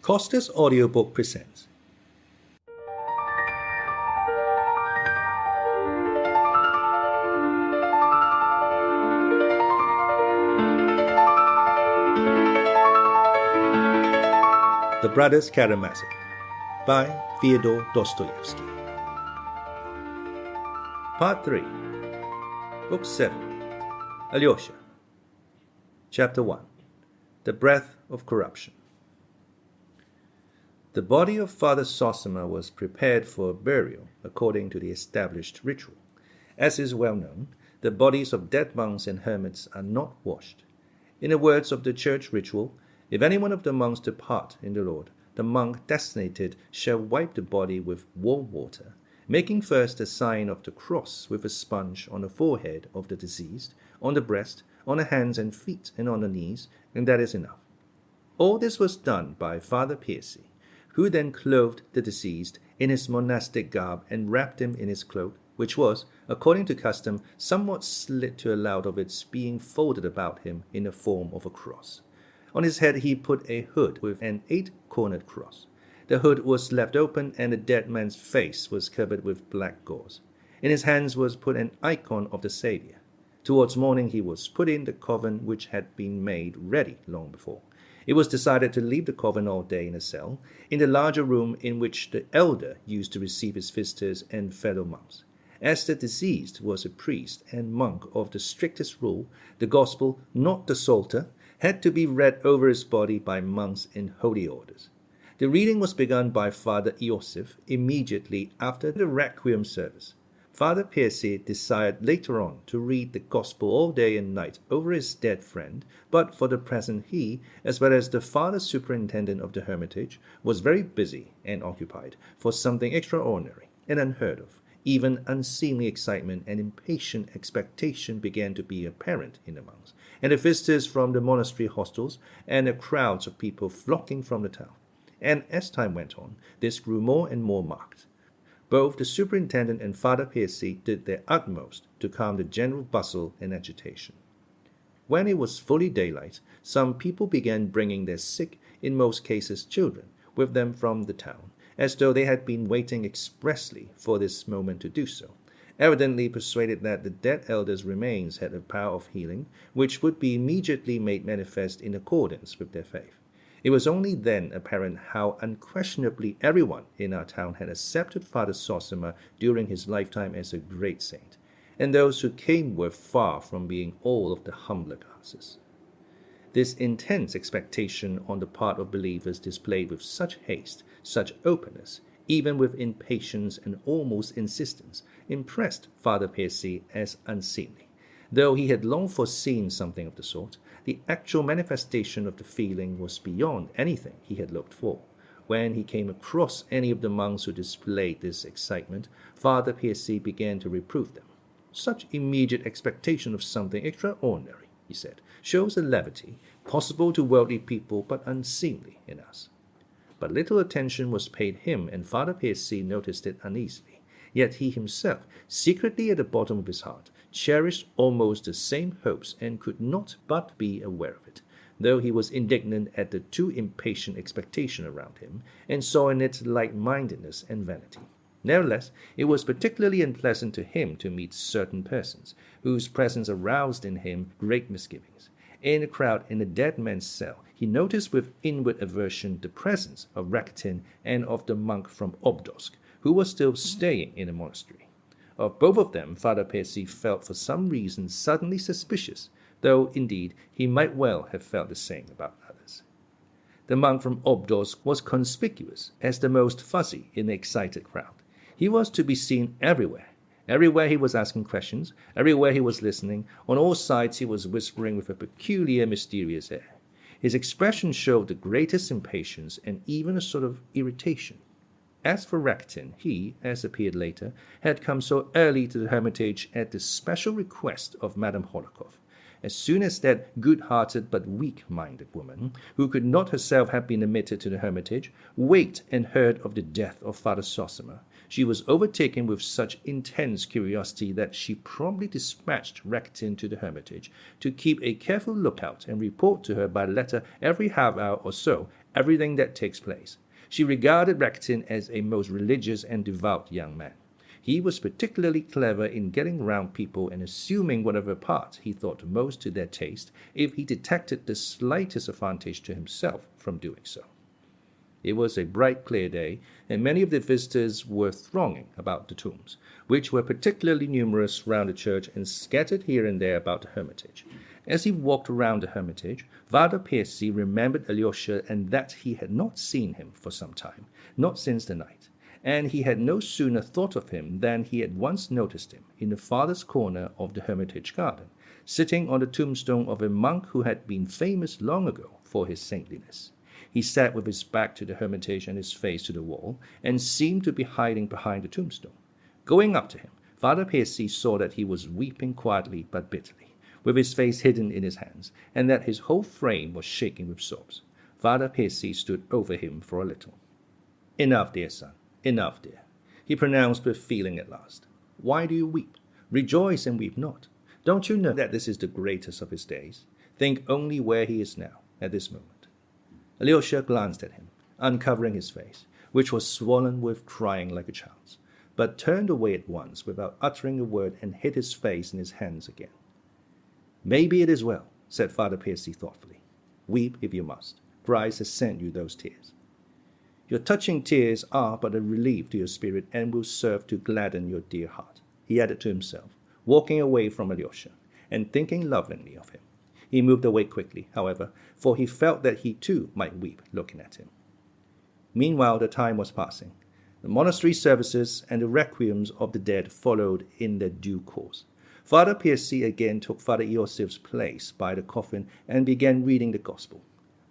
Costa's audiobook presents The Brothers Karamazov by Fyodor Dostoyevsky. Part 3, Book 7, Alyosha. Chapter 1, The Breath of Corruption. The body of Father Zossima was prepared for burial according to the established ritual. As is well known, the bodies of dead monks and hermits are not washed. In the words of the church ritual, if any one of the monks depart in the Lord, the monk designated shall wipe the body with warm water, making first the sign of the cross with a sponge on the forehead of the deceased, on the breast, on the hands and feet, and on the knees, and that is enough. All this was done by Father Piercy, who then clothed the deceased in his monastic garb and wrapped him in his cloak, which was, according to custom, somewhat slit to allow of its being folded about him in the form of a cross. On his head he put a hood with an 8-cornered cross. The hood was left open, and the dead man's face was covered with black gauze. In his hands was put an icon of the Saviour. Towards morning he was put in the coffin which had been made ready long before. It was decided to leave the coffin all day in a cell, in the larger room in which the elder used to receive his visitors and fellow monks. As the deceased was a priest and monk of the strictest rule, the Gospel, not the Psalter, had to be read over his body by monks in holy orders. The reading was begun by Father Iosif immediately after the Requiem service. Father Piercy desired later on to read the Gospel all day and night over his dead friend, but for the present he, as well as the Father Superintendent of the Hermitage, was very busy and occupied, for something extraordinary and unheard of. Even unseemly excitement and impatient expectation began to be apparent in the monks, and the visitors from the monastery hostels, and the crowds of people flocking from the town. And as time went on, this grew more and more marked. Both the superintendent and Father Piercy did their utmost to calm the general bustle and agitation. When it was fully daylight, some people began bringing their sick, in most cases children, with them from the town, as though they had been waiting expressly for this moment to do so, evidently persuaded that the dead elder's remains had a power of healing, which would be immediately made manifest in accordance with their faith. It was only then apparent how unquestionably everyone in our town had accepted Father Zossima during his lifetime as a great saint, and those who came were far from being all of the humbler classes. This intense expectation on the part of believers displayed with such haste, such openness, even with impatience and almost insistence, impressed Father Piercy as unseemly. Though he had long foreseen something of the sort, the actual manifestation of the feeling was beyond anything he had looked for. When he came across any of the monks who displayed this excitement, Father Piercy began to reprove them. Such immediate expectation of something extraordinary, he said, shows a levity possible to worldly people but unseemly in us. But little attention was paid him, and Father Piercy noticed it uneasily. Yet he himself, secretly at the bottom of his heart, cherished almost the same hopes and could not but be aware of it, though he was indignant at the too impatient expectation around him, and saw in it light-mindedness and vanity. Nevertheless, it was particularly unpleasant to him to meet certain persons, whose presence aroused in him great misgivings. In the crowd in the dead man's cell, he noticed with inward aversion the presence of Rakitin and of the monk from Obdorsk, who was still staying in the monastery. Of both of them, Father Piercy felt for some reason suddenly suspicious, though indeed he might well have felt the same about others. The monk from Obdorsk was conspicuous as the most fussy in the excited crowd. He was to be seen everywhere. Everywhere he was asking questions, everywhere he was listening, on all sides he was whispering with a peculiar mysterious air. His expression showed the greatest impatience and even a sort of irritation. As for Rakitin, he, as appeared later, had come so early to the Hermitage at the special request of Madame Holikov. As soon as that good-hearted but weak-minded woman, who could not herself have been admitted to the Hermitage, waked and heard of the death of Father Zossima, She was overtaken with such intense curiosity that she promptly dispatched Rakitin to the hermitage to keep a careful lookout and report to her by letter every half-hour or so everything that takes place. She regarded Rakitin as a most religious and devout young man. He was particularly clever in getting round people and assuming whatever part he thought most to their taste if he detected the slightest advantage to himself from doing so. It was a bright, clear day, and many of the visitors were thronging about the tombs, which were particularly numerous round the church and scattered here and there about the hermitage. As he walked around the hermitage, Father Percy remembered Alyosha and that he had not seen him for some time, not since the night, and he had no sooner thought of him than he had once noticed him in the farthest corner of the hermitage garden, sitting on the tombstone of a monk who had been famous long ago for his saintliness. He sat with his back to the hermitage and his face to the wall, and seemed to be hiding behind the tombstone. Going up to him, Father Percy saw that he was weeping quietly but bitterly, with his face hidden in his hands, and that his whole frame was shaking with sobs. Father Percy stood over him for a little. "Enough, dear son, enough, dear," he pronounced with feeling at last. "Why do you weep? Rejoice and weep not. Don't you know that this is the greatest of his days? Think only where he is now, at this moment." Alyosha glanced at him, uncovering his face, which was swollen with crying like a child's, but turned away at once without uttering a word and hid his face in his hands again. "Maybe it is well," said Father Percy thoughtfully. "Weep if you must. Christ has sent you those tears. Your touching tears are but a relief to your spirit and will serve to gladden your dear heart," he added to himself, walking away from Alyosha, and thinking lovingly of him. He moved away quickly, however, for he felt that he too might weep looking at him. Meanwhile, the time was passing. The monastery services and the requiems of the dead followed in their due course. Father Percy again took Father Iosif's place by the coffin and began reading the Gospel.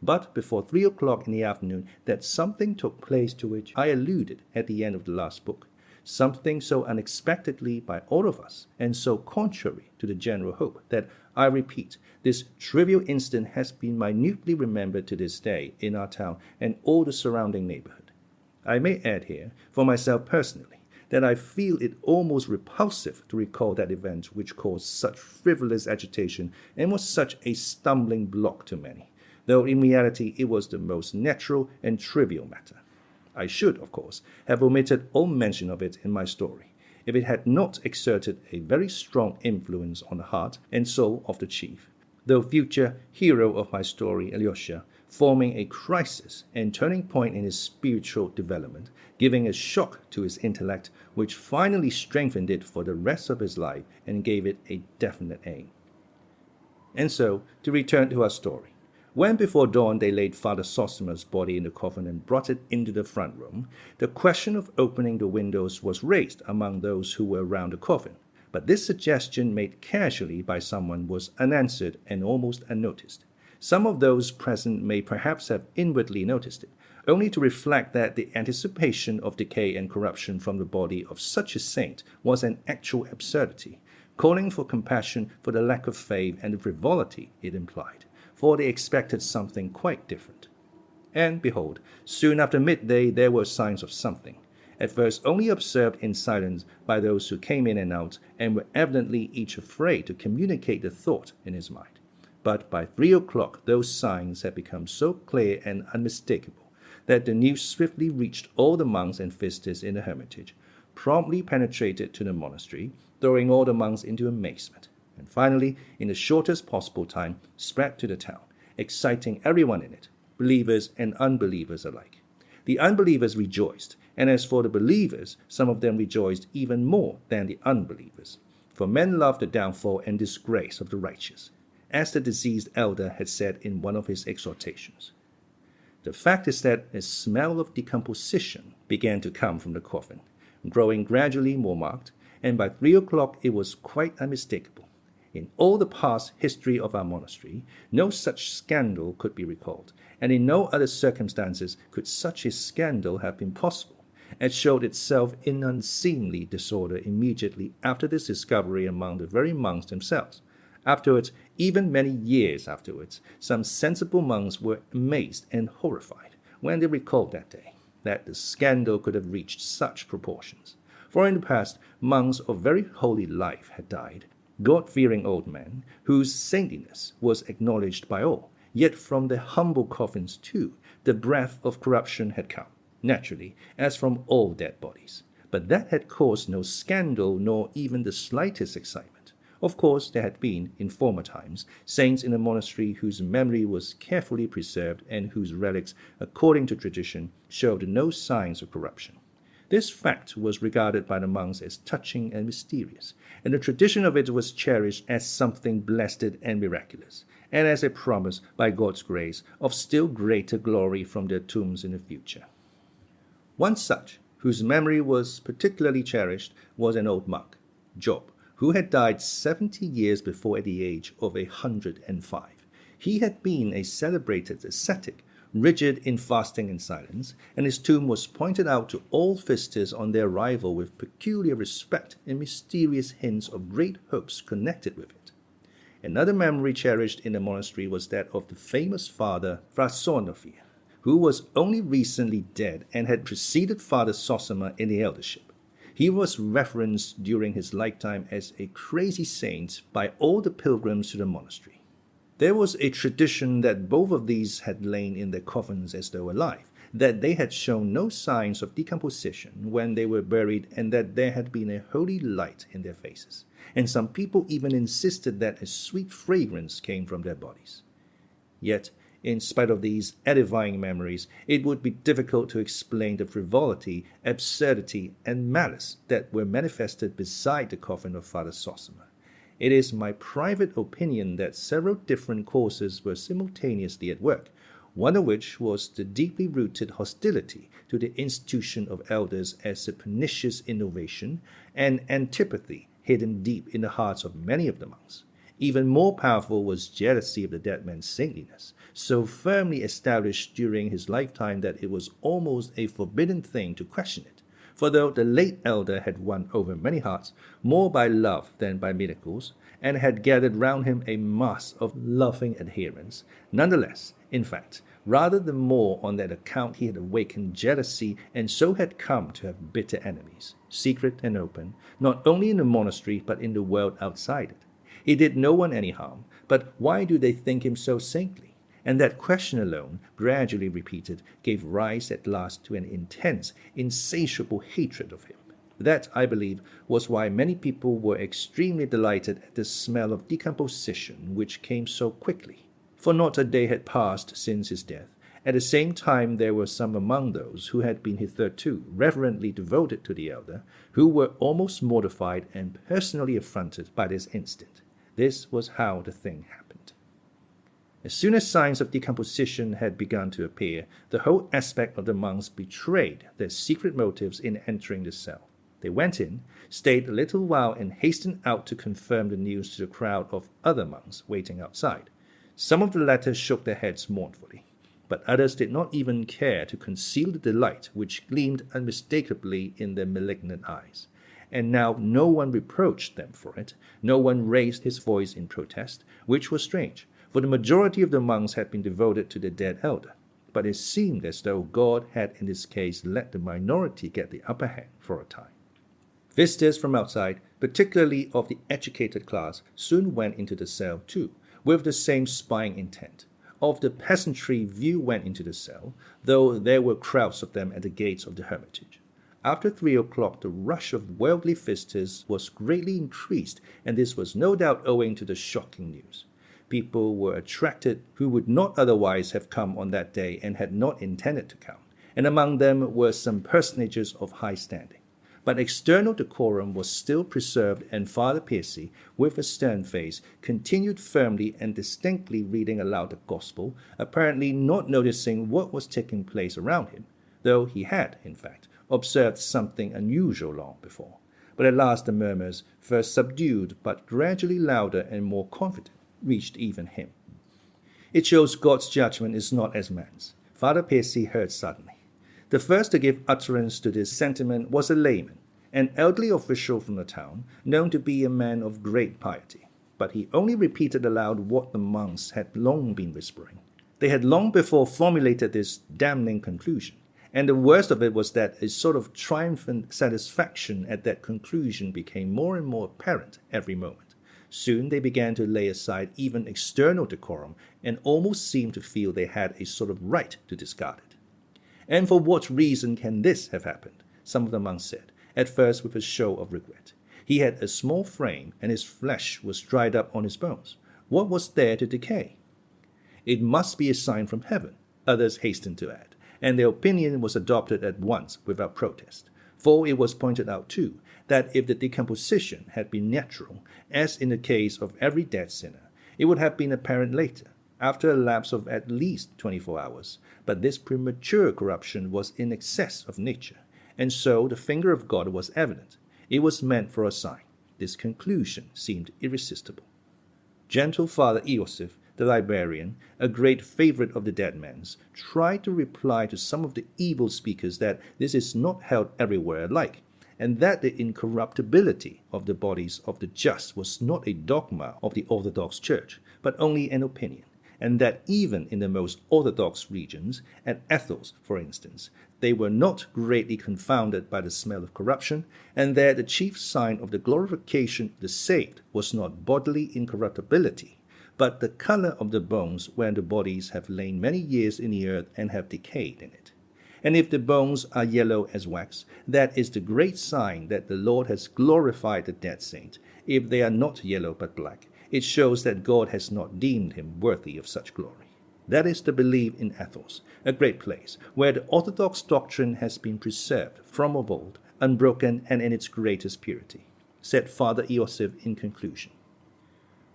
But before 3 o'clock in the afternoon, that something took place to which I alluded at the end of the last book, something so unexpectedly by all of us and so contrary to the general hope that, I repeat, this trivial incident has been minutely remembered to this day in our town and all the surrounding neighborhood. I may add here, for myself personally, that I feel it almost repulsive to recall that event which caused such frivolous agitation and was such a stumbling block to many, though in reality it was the most natural and trivial matter. I should, of course, have omitted all mention of it in my story, if it had not exerted a very strong influence on the heart and soul of the chief, though future hero of my story, Alyosha, forming a crisis and turning point in his spiritual development, giving a shock to his intellect, which finally strengthened it for the rest of his life and gave it a definite aim. And so, to return to our story. When before dawn they laid Father Zossima's body in the coffin and brought it into the front room, the question of opening the windows was raised among those who were round the coffin, but this suggestion made casually by someone was unanswered and almost unnoticed. Some of those present may perhaps have inwardly noticed it, only to reflect that the anticipation of decay and corruption from the body of such a saint was an actual absurdity, calling for compassion for the lack of faith and the frivolity it implied, for they expected something quite different. And behold, soon after midday there were signs of something, at first only observed in silence by those who came in and out, and were evidently each afraid to communicate the thought in his mind. But by 3 o'clock those signs had become so clear and unmistakable that the news swiftly reached all the monks and visitors in the hermitage, promptly penetrated to the monastery, throwing all the monks into amazement, and finally, in the shortest possible time, spread to the town, exciting everyone in it, believers and unbelievers alike. The unbelievers rejoiced, and as for the believers, some of them rejoiced even more than the unbelievers, for men love the downfall and disgrace of the righteous, as the deceased elder had said in one of his exhortations. The fact is that a smell of decomposition began to come from the coffin, growing gradually more marked, and by 3 o'clock it was quite unmistakable. In all the past history of our monastery, no such scandal could be recalled, and in no other circumstances could such a scandal have been possible, as showed itself in unseemly disorder immediately after this discovery among the very monks themselves. Afterwards, even many years afterwards, some sensible monks were amazed and horrified when they recalled that day. that the scandal could have reached such proportions. For in the past, monks of very holy life had died, God-fearing old men, whose saintliness was acknowledged by all. Yet from their humble coffins too, the breath of corruption had come, naturally, as from all dead bodies. But that had caused no scandal, nor even the slightest excitement. Of course, there had been, in former times, saints in a monastery whose memory was carefully preserved and whose relics, according to tradition, showed no signs of corruption. This fact was regarded by the monks as touching and mysterious, and the tradition of it was cherished as something blessed and miraculous, and as a promise, by God's grace, of still greater glory from their tombs in the future. One such, whose memory was particularly cherished, was an old monk, Job, who had died 70 years before at the age of 105. He had been a celebrated ascetic, rigid in fasting and silence, and his tomb was pointed out to all visitors on their arrival with peculiar respect and mysterious hints of great hopes connected with it. Another memory cherished in the monastery was that of the famous Father Zossima, who was only recently dead and had preceded Father Zossima in the eldership. He was referenced during his lifetime as a crazy saint by all the pilgrims to the monastery. There was a tradition that both of these had lain in their coffins as though alive, that they had shown no signs of decomposition when they were buried, and that there had been a holy light in their faces, and some people even insisted that a sweet fragrance came from their bodies. Yet, in spite of these edifying memories, it would be difficult to explain the frivolity, absurdity, and malice that were manifested beside the coffin of Father Zossima. It is my private opinion that several different causes were simultaneously at work, one of which was the deeply rooted hostility to the institution of elders as a pernicious innovation, and antipathy hidden deep in the hearts of many of the monks. Even more powerful was jealousy of the dead man's saintliness, so firmly established during his lifetime that it was almost a forbidden thing to question it. For though the late elder had won over many hearts, more by love than by miracles, and had gathered round him a mass of loving adherents, nonetheless, in fact, rather than more on that account he had awakened jealousy, and so had come to have bitter enemies, secret and open, not only in the monastery but in the world outside it. He did no one any harm, but why do they think him so saintly? And that question alone, gradually repeated, gave rise at last to an intense, insatiable hatred of him. That, I believe, was why many people were extremely delighted at the smell of decomposition which came so quickly. For not a day had passed since his death. At the same time, there were some among those who had been hitherto reverently devoted to the elder, who were almost mortified and personally affronted by this incident. This was how the thing happened. As soon as signs of decomposition had begun to appear, the whole aspect of the monks betrayed their secret motives in entering the cell. They went in, stayed a little while, and hastened out to confirm the news to the crowd of other monks waiting outside. Some of the latter shook their heads mournfully, but others did not even care to conceal the delight which gleamed unmistakably in their malignant eyes. And now no one reproached them for it, no one raised his voice in protest, which was strange, for the majority of the monks had been devoted to the dead elder. But it seemed as though God had in this case let the minority get the upper hand for a time. Visitors from outside, particularly of the educated class, soon went into the cell too, with the same spying intent. Of the peasantry, few went into the cell, though there were crowds of them at the gates of the hermitage. After 3 o'clock, the rush of worldly visitors was greatly increased, and this was no doubt owing to the shocking news. People were attracted who would not otherwise have come on that day and had not intended to come, and among them were some personages of high standing. But external decorum was still preserved, and Father Percy, with a stern face, continued firmly and distinctly reading aloud the Gospel, apparently not noticing what was taking place around him, though he had, in fact, observed something unusual long before. But at last the murmurs, first subdued but gradually louder and more confident, reached even him. It shows God's judgment is not as man's. Father Percy heard suddenly. The first to give utterance to this sentiment was a layman, an elderly official from the town, known to be a man of great piety. But he only repeated aloud what the monks had long been whispering. They had long before formulated this damning conclusion, And the worst of it was that a sort of triumphant satisfaction at that conclusion became more and more apparent every moment. Soon they began to lay aside even external decorum and almost seemed to feel they had a sort of right to discard it. And for what reason can this have happened? Some of the monks said, at first with a show of regret. He had a small frame, and his flesh was dried up on his bones. What was there to decay? It must be a sign from heaven, others hastened to add, and their opinion was adopted at once without protest. For it was pointed out, too, that if the decomposition had been natural, as in the case of every dead sinner, it would have been apparent later, after a lapse of at least 24 hours. But this premature corruption was in excess of nature, and so the finger of God was evident. It was meant for a sign. This conclusion seemed irresistible. Gentle Father Iosif, the librarian, a great favorite of the dead man's, tried to reply to some of the evil speakers that this is not held everywhere alike, and that the incorruptibility of the bodies of the just was not a dogma of the Orthodox Church, but only an opinion, and that even in the most orthodox regions, at Athos, for instance, they were not greatly confounded by the smell of corruption, and that the chief sign of the glorification of the saved was not bodily incorruptibility, but the color of the bones when the bodies have lain many years in the earth and have decayed in it. And if the bones are yellow as wax, that is the great sign that the Lord has glorified the dead saint. If they are not yellow but black, it shows that God has not deemed him worthy of such glory. That is the belief in Athos, a great place, where the orthodox doctrine has been preserved from of old, unbroken and in its greatest purity, said Father Iosif in conclusion.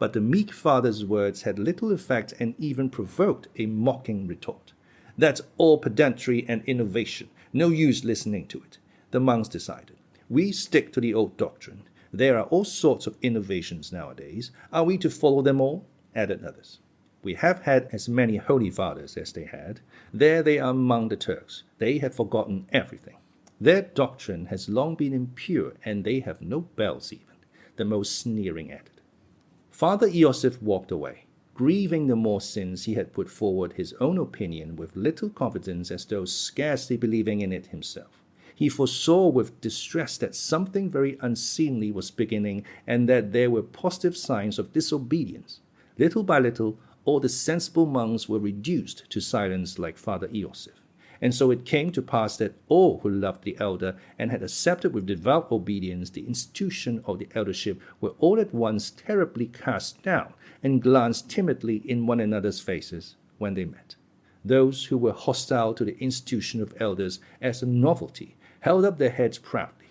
But the meek father's words had little effect and even provoked a mocking retort. That's all pedantry and innovation. No use listening to it, the monks decided. We stick to the old doctrine. There are all sorts of innovations nowadays. Are we to follow them all? Added others. We have had as many holy fathers as they had. There they are among the Turks. They have forgotten everything. Their doctrine has long been impure, and they have no bells even, the most sneering added. Father Iosif walked away, grieving the more since he had put forward his own opinion with little confidence, as though scarcely believing in it himself. He foresaw with distress that something very unseemly was beginning, and that there were positive signs of disobedience. Little by little, all the sensible monks were reduced to silence like Father Iosif. And so it came to pass that all who loved the elder and had accepted with devout obedience the institution of the eldership were all at once terribly cast down and glanced timidly in one another's faces when they met. Those who were hostile to the institution of elders as a novelty held up their heads proudly.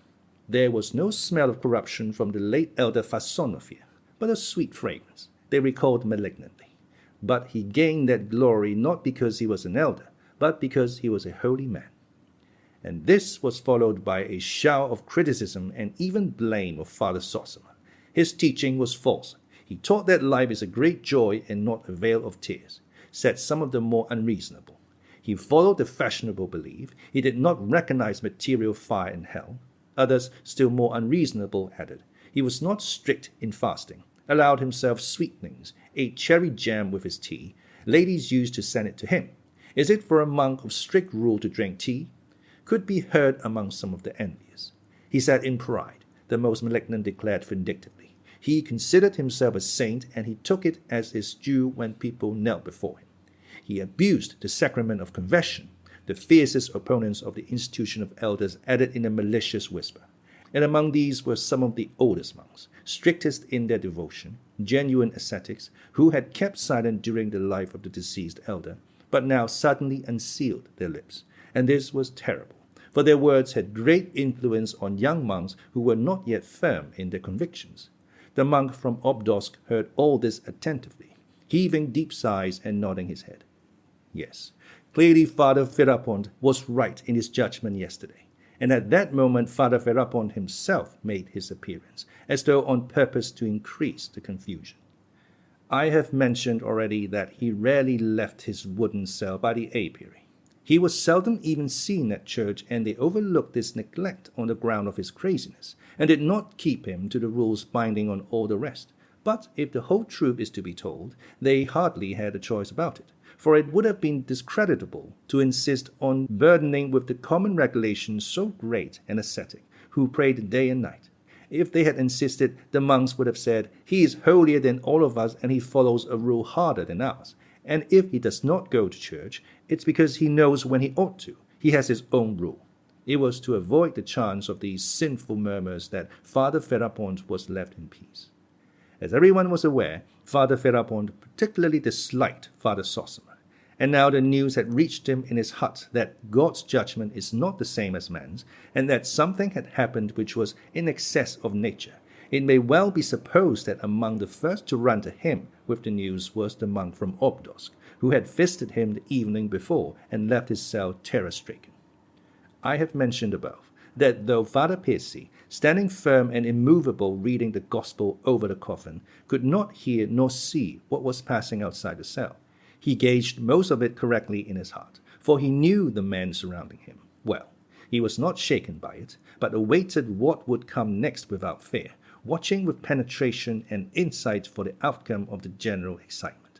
There was no smell of corruption from the late elder Fasonofia, but a sweet fragrance, they recalled malignantly. But he gained that glory not because he was an elder, but because he was a holy man. And this was followed by a shower of criticism and even blame of Father Zossima. His teaching was false. He taught that life is a great joy and not a vale of tears, said some of the more unreasonable. He followed the fashionable belief. He did not recognize material fire and hell. Others, still more unreasonable, added, he was not strict in fasting, allowed himself sweetenings, ate cherry jam with his tea. Ladies used to send it to him. Is it for a monk of strict rule to drink tea? Could be heard among some of the envious. He sat in pride, the most malignant declared vindictively. He considered himself a saint, and he took it as his due when people knelt before him. He abused the sacrament of confession. The fiercest opponents of the institution of elders added in a malicious whisper. And among these were some of the oldest monks, strictest in their devotion, genuine ascetics, who had kept silent during the life of the deceased elder, but now suddenly unsealed their lips. And this was terrible, for their words had great influence on young monks who were not yet firm in their convictions. The monk from Obdorsk heard all this attentively, heaving deep sighs and nodding his head. Yes, clearly Father Ferapont was right in his judgment yesterday. And at that moment Father Ferapont himself made his appearance, as though on purpose to increase the confusion. I have mentioned already that he rarely left his wooden cell by the apiary. He was seldom even seen at church, and they overlooked this neglect on the ground of his craziness, and did not keep him to the rules binding on all the rest. But if the whole truth is to be told, they hardly had a choice about it, for it would have been discreditable to insist on burdening with the common regulations so great an ascetic, who prayed day and night. If they had insisted, the monks would have said, "He is holier than all of us and he follows a rule harder than ours. And if he does not go to church, it's because he knows when he ought to. He has his own rule." It was to avoid the chance of these sinful murmurs that Father Ferapont was left in peace. As everyone was aware, Father Ferapont particularly disliked Father Zossima, and now the news had reached him in his hut that God's judgment is not the same as man's, and that something had happened which was in excess of nature. It may well be supposed that among the first to run to him with the news was the monk from Obdorsk, who had visited him the evening before and left his cell terror-stricken. I have mentioned above that though Father Percy, standing firm and immovable reading the gospel over the coffin, could not hear nor see what was passing outside the cell, he gauged most of it correctly in his heart, for he knew the men surrounding him well. He was not shaken by it, but awaited what would come next without fear, watching with penetration and insight for the outcome of the general excitement.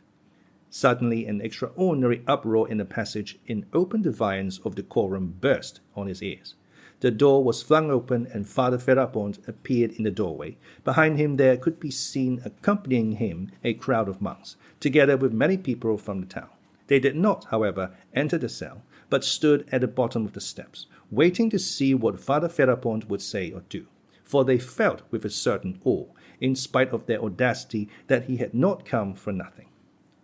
Suddenly an extraordinary uproar in the passage in open defiance of decorum burst on his ears. The door was flung open and Father Ferapont appeared in the doorway. Behind him there could be seen accompanying him a crowd of monks, together with many people from the town. They did not, however, enter the cell, but stood at the bottom of the steps, waiting to see what Father Ferapont would say or do, for they felt with a certain awe, in spite of their audacity, that he had not come for nothing.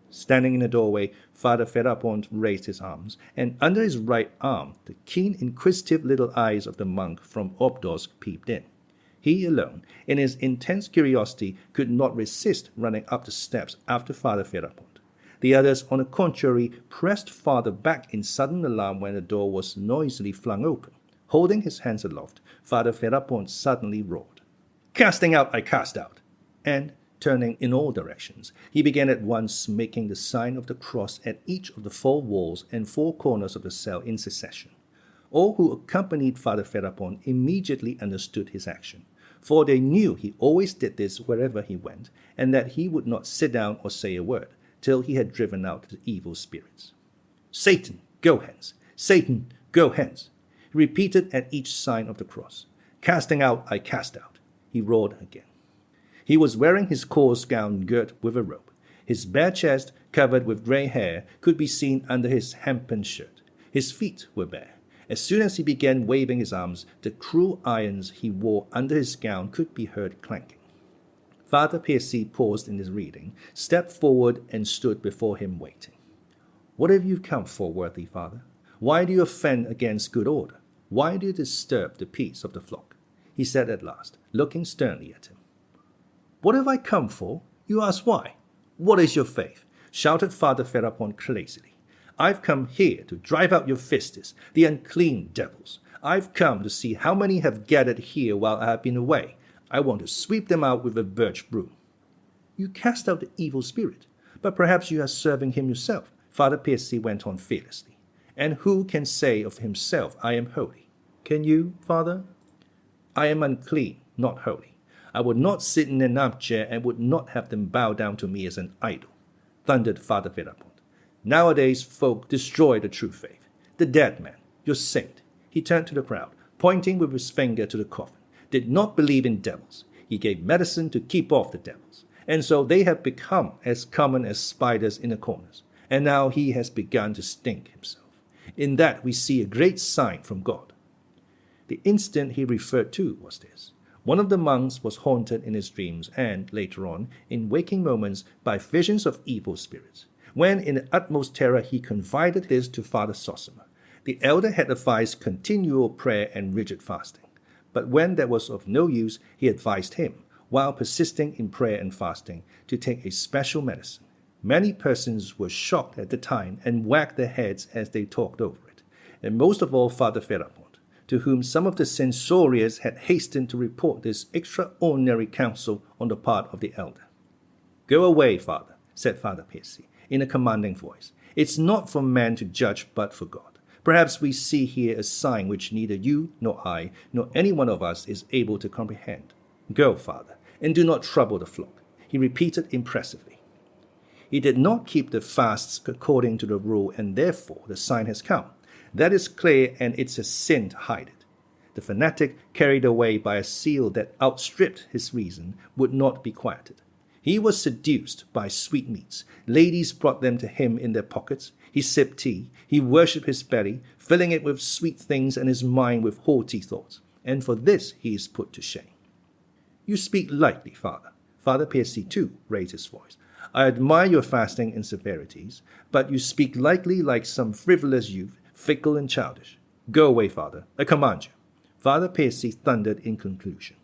Standing in the doorway, Father Ferapont raised his arms, and under his right arm the keen, inquisitive little eyes of the monk from Obdorsk peeped in. He alone, in his intense curiosity, could not resist running up the steps after Father Ferapont. The others, on the contrary, pressed farther back in sudden alarm when the door was noisily flung open. Holding his hands aloft, Father Ferapont suddenly roared, "Casting out, I cast out!" And, turning in all directions, he began at once making the sign of the cross at each of the 4 walls and 4 corners of the cell in succession. All who accompanied Father Ferapont immediately understood his action, for they knew he always did this wherever he went, and that he would not sit down or say a word till he had driven out the evil spirits. "Satan, go hence! Satan, go hence!" He repeated at each sign of the cross. "Casting out, I cast out," he roared again. He was wearing his coarse gown girt with a rope. His bare chest, covered with grey hair, could be seen under his hempen shirt. His feet were bare. As soon as he began waving his arms, the cruel irons he wore under his gown could be heard clanking. Father Percy paused in his reading, stepped forward, and stood before him waiting. "What have you come for, worthy father? Why do you offend against good order? Why do you disturb the peace of the flock?" he said at last, looking sternly at him. "What have I come for? You ask why? What is your faith?" shouted Father Ferapont crazily. "I've come here to drive out your fistes, the unclean devils. I've come to see how many have gathered here while I have been away. I want to sweep them out with a birch broom." "You cast out the evil spirit, but perhaps you are serving him yourself," Father Percy went on fearlessly. "And who can say of himself, 'I am holy'? Can you, Father?" "I am unclean, not holy. I would not sit in an armchair and would not have them bow down to me as an idol," thundered Father Ferapont. "Nowadays folk destroy the true faith. The dead man, your saint," he turned to the crowd, pointing with his finger to the coffin, "did not believe in devils. He gave medicine to keep off the devils. And so they have become as common as spiders in the corners. And now he has begun to stink himself. In that we see a great sign from God." The instant he referred to was this. One of the monks was haunted in his dreams and, later on, in waking moments, by visions of evil spirits. When in the utmost terror he confided this to Father Zossima, the elder had advised continual prayer and rigid fasting. But when that was of no use, he advised him, while persisting in prayer and fasting, to take a special medicine. Many persons were shocked at the time and wagged their heads as they talked over it, and most of all Father Ferapont, to whom some of the censoriers had hastened to report this extraordinary counsel on the part of the elder. "Go away, Father," said Father Percy, in a commanding voice. "It's not for man to judge, but for God. Perhaps we see here a sign which neither you, nor I, nor any one of us is able to comprehend. Go, Father, and do not trouble the flock," he repeated impressively. He did not keep the fasts according to the rule, and therefore the sign has come. That is clear, and it's a sin to hide it. The fanatic, carried away by a zeal that outstripped his reason, would not be quieted. He was seduced by sweetmeats. Ladies brought them to him in their pockets. He sipped tea. He worshipped his belly, filling it with sweet things and his mind with haughty thoughts. And for this he is put to shame. You speak lightly, Father. Father Piercy, too, raised his voice. I admire your fasting and severities, but you speak lightly like some frivolous youth, fickle and childish. Go away, Father. I command you. Father Piercy thundered in conclusion.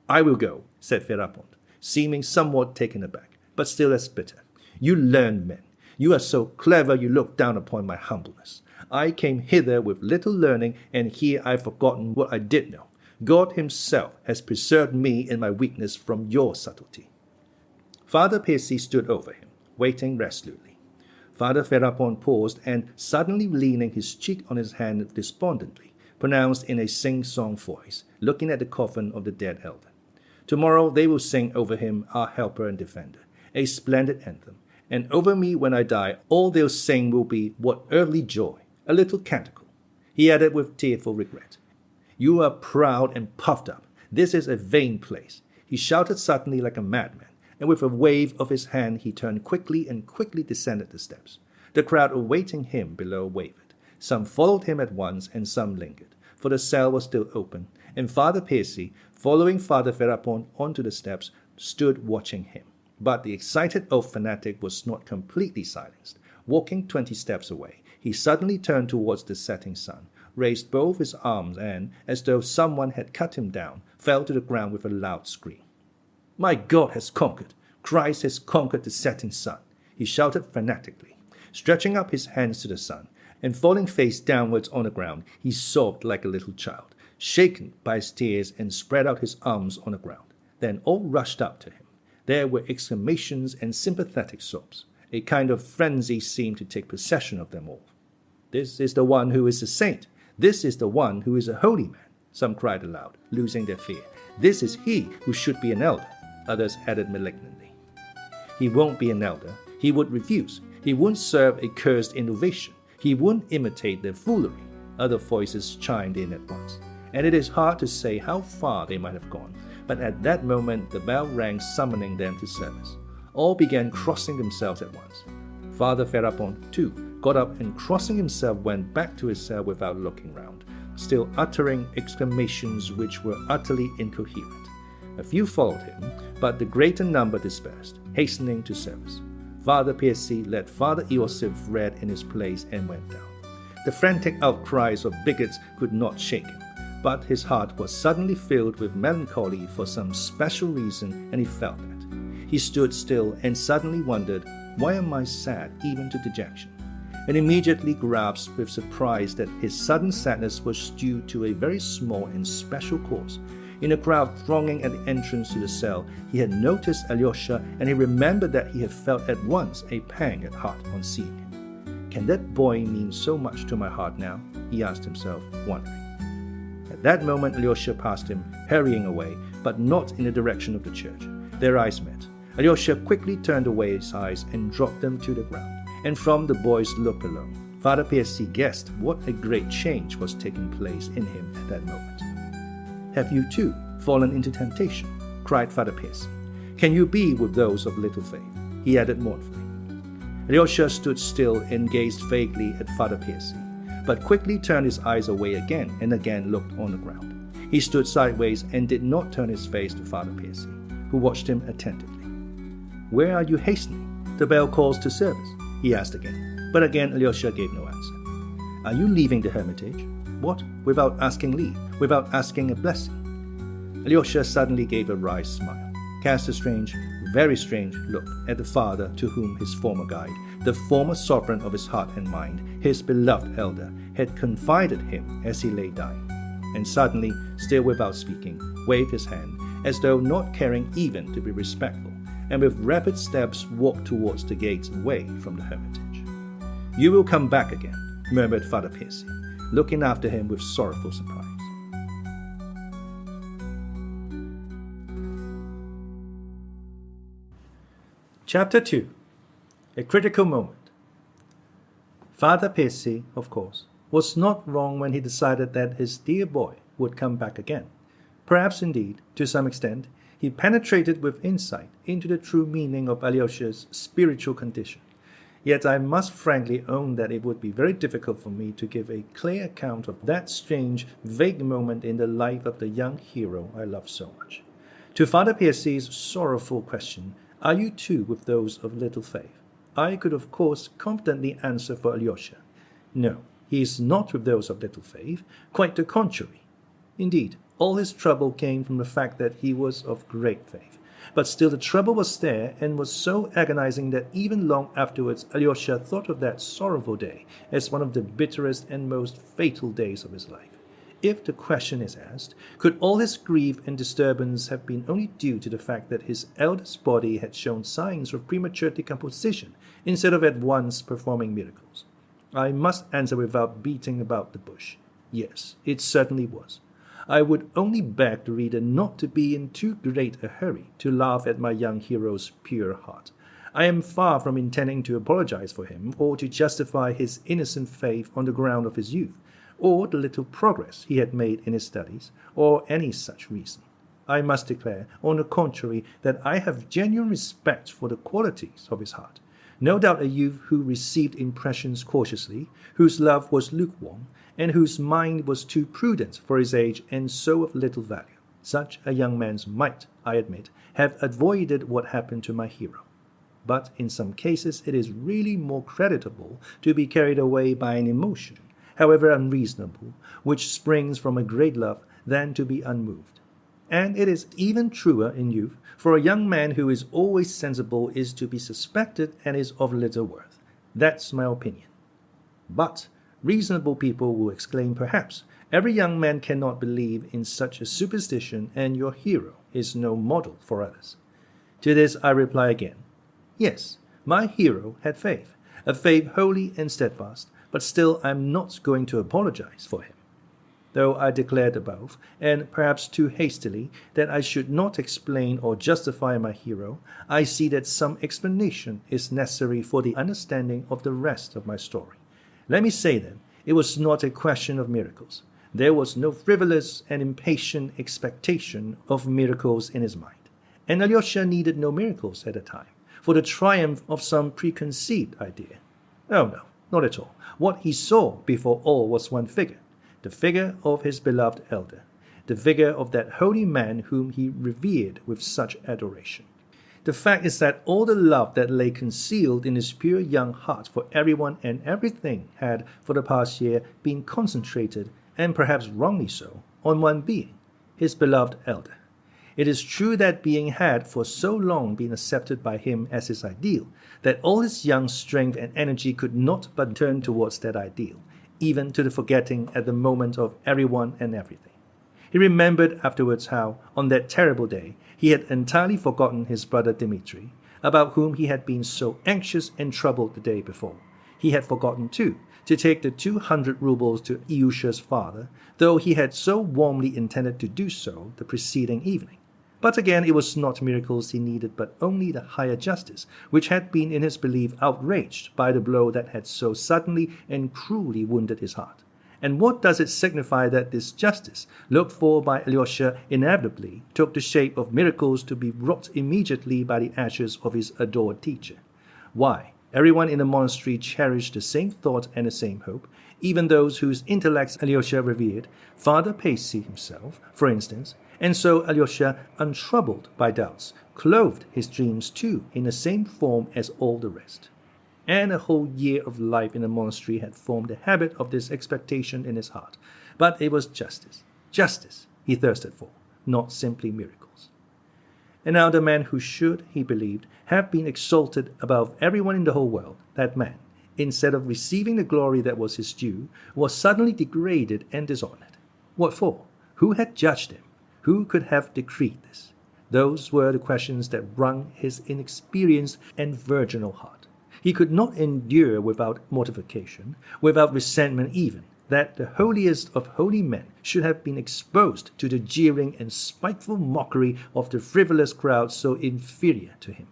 I will go, said Ferapont, seeming somewhat taken aback, but still as bitter. You learned men. You are so clever you look down upon my humbleness. I came hither with little learning, and here I have forgotten what I did know. God himself has preserved me in my weakness from your subtlety. Father Piercy stood over him, waiting resolutely. Father Ferapont paused, and suddenly leaning his cheek on his hand despondently, pronounced in a sing-song voice, looking at the coffin of the dead elder. Tomorrow they will sing over him, our helper and defender, a splendid anthem, and over me when I die all they'll sing will be what earthly joy, a little canticle. He added with tearful regret, You are proud and puffed up. This is a vain place. He shouted suddenly like a madman, and with a wave of his hand he turned quickly and quickly descended the steps. The crowd awaiting him below wavered. Some followed him at once, and some lingered, for the cell was still open, and Father Piercy, following Father Ferapont onto the steps, stood watching him. But the excited old fanatic was not completely silenced. Walking 20 steps away, he suddenly turned towards the setting sun, raised both his arms, and, as though someone had cut him down, fell to the ground with a loud scream. My God has conquered! Christ has conquered the setting sun! He shouted fanatically, stretching up his hands to the sun, and falling face downwards on the ground, he sobbed like a little child, shaken by his tears, and spread out his arms on the ground. Then all rushed up to him. There were exclamations and sympathetic sobs. A kind of frenzy seemed to take possession of them all. This is the one who is a saint. This is the one who is a holy man, some cried aloud, losing their fear. This is he who should be an elder, others added malignantly. He won't be an elder. He would refuse. He won't serve a cursed innovation. He wouldn't imitate their foolery, other voices chimed in at once. And it is hard to say how far they might have gone, but at that moment the bell rang summoning them to service. All began crossing themselves at once. Father Ferapont, too, got up and crossing himself went back to his cell without looking round, still uttering exclamations which were utterly incoherent. A few followed him, but the greater number dispersed, hastening to service. Father Piercy let Father Iosif read in his place and went down. The frantic outcries of bigots could not shake him, but his heart was suddenly filled with melancholy for some special reason, and he felt that. He stood still and suddenly wondered, why am I sad even to dejection? And immediately grasped with surprise that his sudden sadness was due to a very small and special cause. In a crowd thronging at the entrance to the cell, he had noticed Alyosha, and he remembered that he had felt at once a pang at heart on seeing him. Can that boy mean so much to my heart now? He asked himself, wondering. At that moment Alyosha passed him, hurrying away, but not in the direction of the church. Their eyes met. Alyosha quickly turned away his eyes and dropped them to the ground, and from the boy's look alone, Father Piercy guessed what a great change was taking place in him at that moment. Have you too fallen into temptation? Cried Father Piercy. Can you be with those of little faith? He added mournfully. Alyosha stood still and gazed vaguely at Father Piercy, but quickly turned his eyes away again and again looked on the ground. He stood sideways and did not turn his face to Father Piercy, who watched him attentively. Where are you hastening? The bell calls to service, he asked again, but again Alyosha gave no answer. Are you leaving the hermitage? What? Without asking leave, without asking a blessing? Alyosha suddenly gave a wry smile, cast a strange, very strange look at the father to whom his former guide, the former sovereign of his heart and mind, his beloved elder, had confided him as he lay dying, and suddenly, still without speaking, waved his hand, as though not caring even to be respectful, and with rapid steps walked towards the gates away from the hermitage. You will come back again, murmured Father Piercy, looking after him with sorrowful surprise. Chapter 2. A critical moment. Father Pesci, of course, was not wrong when he decided that his dear boy would come back again. Perhaps indeed, to some extent, he penetrated with insight into the true meaning of Alyosha's spiritual condition. Yet I must frankly own that it would be very difficult for me to give a clear account of that strange, vague moment in the life of the young hero I love so much. To Father Pesci's sorrowful question, "Are you too with those of little faith?" I could of course confidently answer for Alyosha. No, he is not with those of little faith, quite the contrary. Indeed, all his trouble came from the fact that he was of great faith. But still the trouble was there and was so agonizing that even long afterwards Alyosha thought of that sorrowful day as one of the bitterest and most fatal days of his life. If the question is asked, could all his grief and disturbance have been only due to the fact that his eldest body had shown signs of premature decomposition instead of at once performing miracles? I must answer without beating about the bush. Yes, it certainly was. I would only beg the reader not to be in too great a hurry to laugh at my young hero's pure heart. I am far from intending to apologize for him or to justify his innocent faith on the ground of his youth, or the little progress he had made in his studies, or any such reason. I must declare, on the contrary, that I have genuine respect for the qualities of his heart. No doubt a youth who received impressions cautiously, whose love was lukewarm, and whose mind was too prudent for his age and so of little value. Such a young man's might, I admit, have avoided what happened to my hero. But in some cases it is really more creditable to be carried away by an emotion, however unreasonable, which springs from a great love, than to be unmoved. And it is even truer in youth, for a young man who is always sensible is to be suspected and is of little worth. That's my opinion. But reasonable people will exclaim, perhaps, every young man cannot believe in such a superstition, and your hero is no model for others. To this I reply again, yes, my hero had faith, a faith holy and steadfast, but still I am not going to apologize for him. Though I declared above, and perhaps too hastily, that I should not explain or justify my hero, I see that some explanation is necessary for the understanding of the rest of my story. Let me say then, it was not a question of miracles. There was no frivolous and impatient expectation of miracles in his mind. And Alyosha needed no miracles at the time, for the triumph of some preconceived idea. Oh no, not at all. What he saw before all was one figure, the figure of his beloved elder, the figure of that holy man whom he revered with such adoration. The fact is that all the love that lay concealed in his pure young heart for everyone and everything had, for the past year, been concentrated, and perhaps wrongly so, on one being, his beloved elder. It is true that being had for so long been accepted by him as his ideal, that all his young strength and energy could not but turn towards that ideal, even to the forgetting at the moment of everyone and everything. He remembered afterwards how, on that terrible day, he had entirely forgotten his brother Dmitri, about whom he had been so anxious and troubled the day before. He had forgotten, too, to take the 200 rubles to Alyosha's father, though he had so warmly intended to do so the preceding evening. But again, it was not miracles he needed, but only the higher justice, which had been in his belief outraged by the blow that had so suddenly and cruelly wounded his heart. And what does it signify that this justice, looked for by Alyosha, inevitably took the shape of miracles to be wrought immediately by the ashes of his adored teacher? Why, everyone in the monastery cherished the same thought and the same hope, even those whose intellects Alyosha revered, Father Pesci himself, for instance, and so Alyosha, untroubled by doubts, clothed his dreams too in the same form as all the rest. And a whole year of life in the monastery had formed the habit of this expectation in his heart. But it was justice he thirsted for, not simply miracles. And now the man who should, he believed, have been exalted above everyone in the whole world, that man, instead of receiving the glory that was his due, was suddenly degraded and dishonored. What for? Who had judged him? Who could have decreed this? Those were the questions that wrung his inexperienced and virginal heart. He could not endure without mortification, without resentment even, that the holiest of holy men should have been exposed to the jeering and spiteful mockery of the frivolous crowd so inferior to him.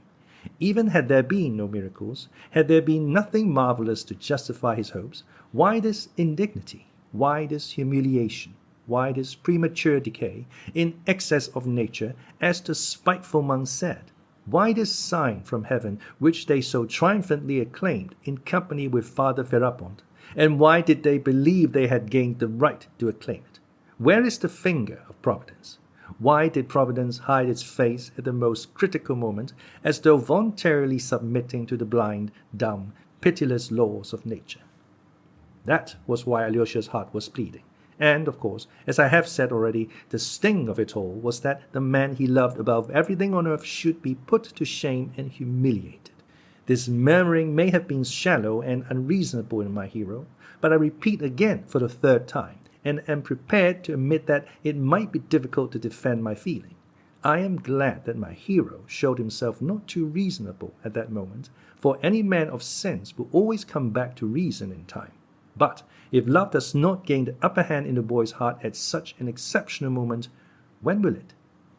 Even had there been no miracles, had there been nothing marvelous to justify his hopes, why this indignity? Why this humiliation? Why this premature decay in excess of nature, as the spiteful monks said? Why this sign from heaven, which they so triumphantly acclaimed in company with Father Ferapont? And why did they believe they had gained the right to acclaim it? Where is the finger of Providence? Why did Providence hide its face at the most critical moment, as though voluntarily submitting to the blind, dumb, pitiless laws of nature? That was why Alyosha's heart was bleeding. And, of course, as I have said already, the sting of it all was that the man he loved above everything on earth should be put to shame and humiliated. This murmuring may have been shallow and unreasonable in my hero, but I repeat again for the third time, and am prepared to admit that it might be difficult to defend my feeling. I am glad that my hero showed himself not too reasonable at that moment, for any man of sense will always come back to reason in time. But if love does not gain the upper hand in the boy's heart at such an exceptional moment, when will it?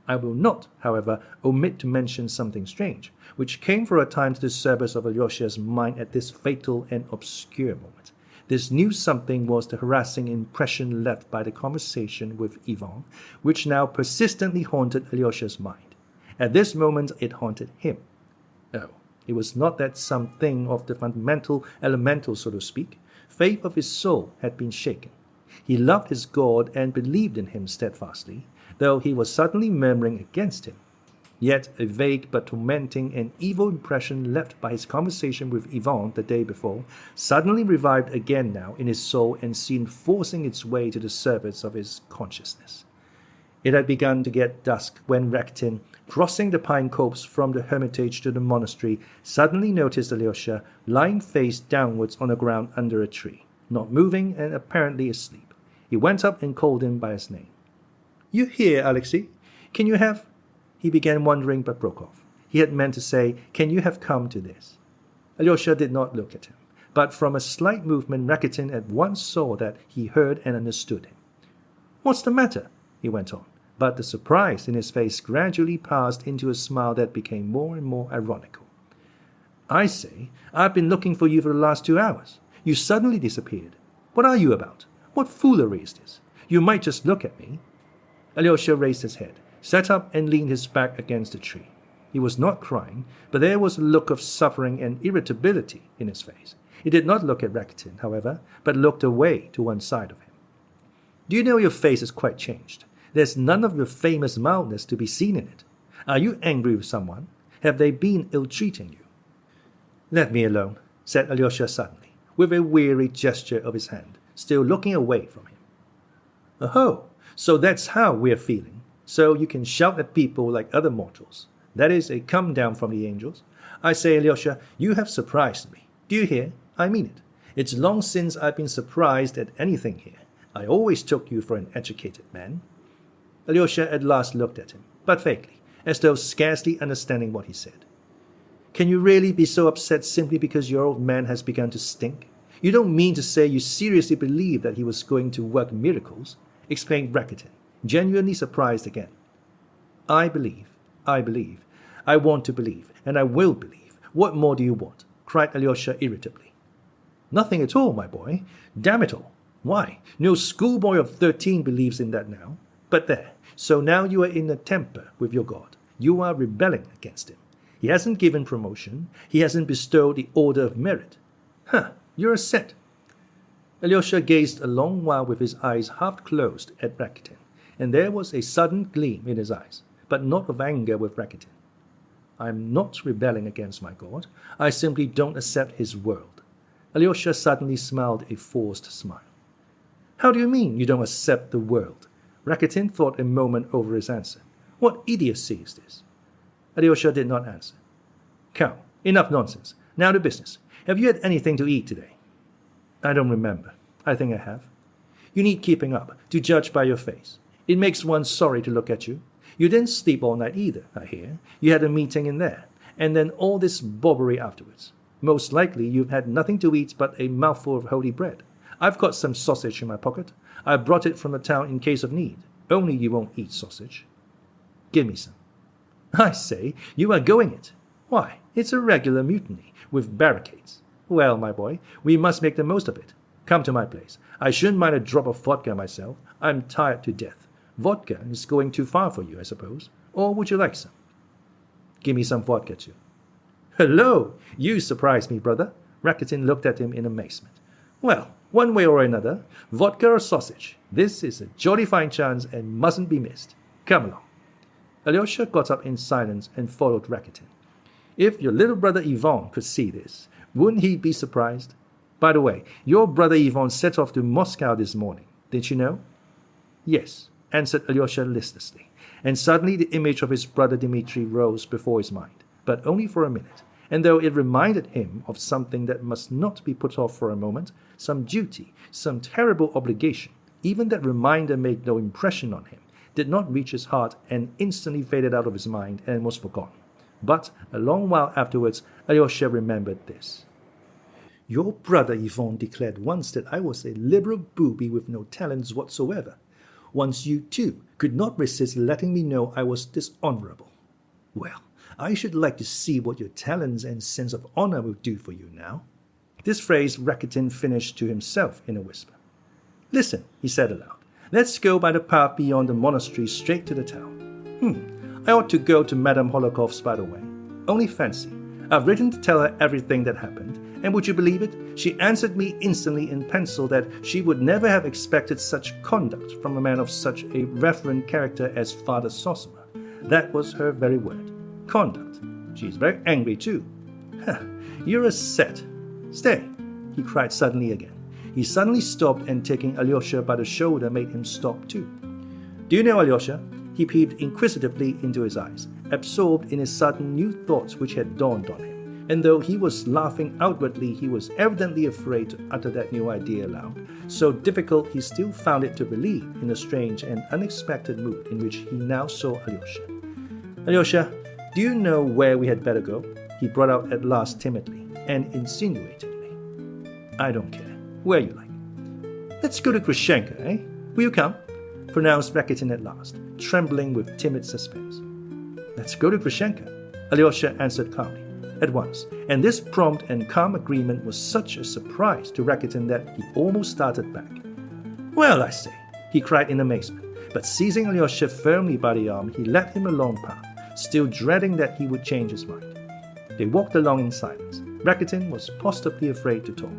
I will not, however, omit to mention something strange, which came for a time to the surface of Alyosha's mind at this fatal and obscure moment. This new something was the harassing impression left by the conversation with Ivan, which now persistently haunted Alyosha's mind. At this moment it haunted him. Oh, it was not that something of the fundamental, elemental, so to speak. Faith of his soul had been shaken. He loved his God and believed in him steadfastly, though he was suddenly murmuring against him. Yet a vague but tormenting and evil impression left by his conversation with Ivan the day before suddenly revived again now in his soul and seemed forcing its way to the surface of his consciousness. It had begun to get dusk when Rakitin, crossing the pine copse from the hermitage to the monastery, suddenly noticed Alyosha lying face downwards on the ground under a tree, not moving and apparently asleep. He went up and called him by his name. "You here, Alexei? Can you have—" He began wondering but broke off. He had meant to say, "Can you have come to this?" Alyosha did not look at him, but from a slight movement Rakitin at once saw that he heard and understood him. "What's the matter?" he went on, but the surprise in his face gradually passed into a smile that became more and more ironical. "I say, I've been looking for you for the last 2 hours. You suddenly disappeared. What are you about? What foolery is this? You might just look at me." Alyosha raised his head, sat up and leaned his back against the tree. He was not crying, but there was a look of suffering and irritability in his face. He did not look at Rakitin, however, but looked away to one side of him. "Do you know your face is quite changed? There's none of your famous mildness to be seen in it. Are you angry with someone? Have they been ill-treating you?" "Let me alone," said Alyosha suddenly, with a weary gesture of his hand, still looking away from him. "Oh, so that's how we're feeling. So you can shout at people like other mortals. That is a come down from the angels. I say, Alyosha, you have surprised me. Do you hear? I mean it. It's long since I've been surprised at anything here. I always took you for an educated man." Alyosha at last looked at him, but vaguely, as though scarcely understanding what he said. "Can you really be so upset simply because your old man has begun to stink? You don't mean to say you seriously believe that he was going to work miracles?" exclaimed Rakitin, genuinely surprised again. I believe. I want to believe, and I will believe. What more do you want?" cried Alyosha irritably. "Nothing at all, my boy. Damn it all. Why, no schoolboy of 13 believes in that now. But there, so now you are in a temper with your God. You are rebelling against him. He hasn't given promotion. He hasn't bestowed the Order of Merit. You're a set." Alyosha gazed a long while with his eyes half closed at Rakitin, and there was a sudden gleam in his eyes, but not of anger with Rakitin. "I'm not rebelling against my God. I simply don't accept his world." Alyosha suddenly smiled a forced smile. "How do you mean you don't accept the world?" Rakitin thought a moment over his answer. "What idiocy is this?" Alyosha did not answer. "Come, enough nonsense. Now to business. Have you had anything to eat today?" "I don't remember. I think I have." "You need keeping up, to judge by your face. It makes one sorry to look at you. You didn't sleep all night either, I hear. You had a meeting in there, and then all this bobbery afterwards. Most likely you've had nothing to eat but a mouthful of holy bread. I've got some sausage in my pocket. I brought it from the town in case of need. Only you won't eat sausage." "Give me some." "I say, you are going it. Why, It's a regular mutiny, with barricades. Well, my boy, we must make the most of it. Come to my place. I shouldn't mind a drop of vodka myself. I'm tired to death. Vodka is going too far for you, I suppose. Or would you like some? Give me some vodka, too. Hello! You surprised me, brother. Rakitin looked at him in amazement. Well, one way or another, vodka or sausage. This is a jolly fine chance and mustn't be missed. Come along. Alyosha got up in silence and followed Rakitin. If your little brother Ivan could see this, wouldn't he be surprised? By the way, your brother Ivan set off to Moscow this morning. Did you know? Yes, answered Alyosha listlessly, and suddenly the image of his brother Dmitri rose before his mind, but only for a minute, and though it reminded him of something that must not be put off for a moment, some duty, some terrible obligation, even that reminder made no impression on him, did not reach his heart and instantly faded out of his mind and was forgotten. But a long while afterwards, Alyosha remembered this. Your brother Ivan declared once that I was a liberal booby with no talents whatsoever. Once you, too, could not resist letting me know I was dishonorable. Well, I should like to see what your talents and sense of honor will do for you now. This phrase Rakitin finished to himself in a whisper. Listen, he said aloud. Let's go by the path beyond the monastery straight to the town. I ought to go to Madame Holokov's, by the way. Only fancy. I've written to tell her everything that happened, and would you believe it? She answered me instantly in pencil that she would never have expected such conduct from a man of such a reverend character as Father Zossima. That was her very word. Conduct. She's very angry, too. You're a set. Stay, he cried suddenly again. He suddenly stopped and taking Alyosha by the shoulder made him stop too. Do you know, Alyosha? He peeped inquisitively into his eyes, absorbed in his sudden new thoughts which had dawned on him, and though he was laughing outwardly, he was evidently afraid to utter that new idea aloud. So difficult he still found it to believe in the strange and unexpected mood in which he now saw Alyosha. Alyosha, do you know where we had better go? He brought out at last timidly and insinuatingly. I don't care. Where you like. Let's go to Grushenka, eh? Will you come? Pronounced Rakitin at last, trembling with timid suspense. Let's go to Grushenka, Alyosha answered calmly. At once, and this prompt and calm agreement was such a surprise to Rakitin that he almost started back. Well, I say, he cried in amazement, but seizing Alyosha firmly by the arm, he led him along the path, still dreading that he would change his mind. They walked along in silence. Rakitin was positively afraid to talk.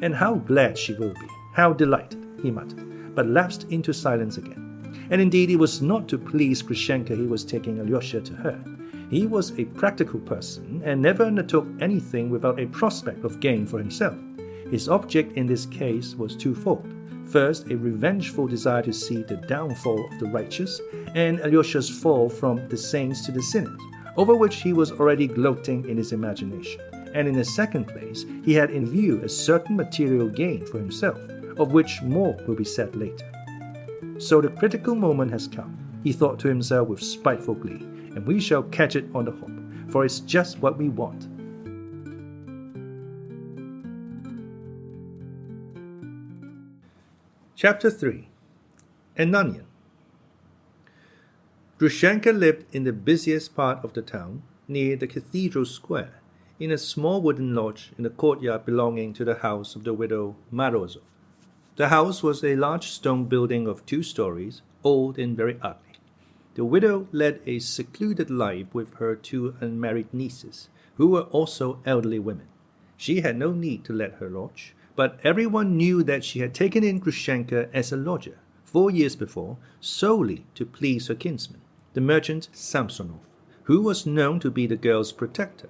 And how glad she will be, how delighted, he muttered, but lapsed into silence again. And indeed it was not to please Grushenka he was taking Alyosha to her. He was a practical person and never undertook anything without a prospect of gain for himself. His object in this case was twofold. First, a revengeful desire to see the downfall of the righteous, and Alyosha's fall from the saints to the sinners, over which he was already gloating in his imagination. And in the second place, he had in view a certain material gain for himself, of which more will be said later. So the critical moment has come, he thought to himself with spiteful glee, and we shall catch it on the hop, for it's just what we want. Chapter 3. An Onion. Grushenka lived in the busiest part of the town, near the cathedral square, in a small wooden lodge in the courtyard belonging to the house of the widow Morozov. The house was a large stone building of 2 stories, old and very ugly. The widow led a secluded life with her 2 unmarried nieces, who were also elderly women. She had no need to let her lodge, but everyone knew that she had taken in Grushenka as a lodger 4 years before, solely to please her kinsman, the merchant Samsonov, who was known to be the girl's protector.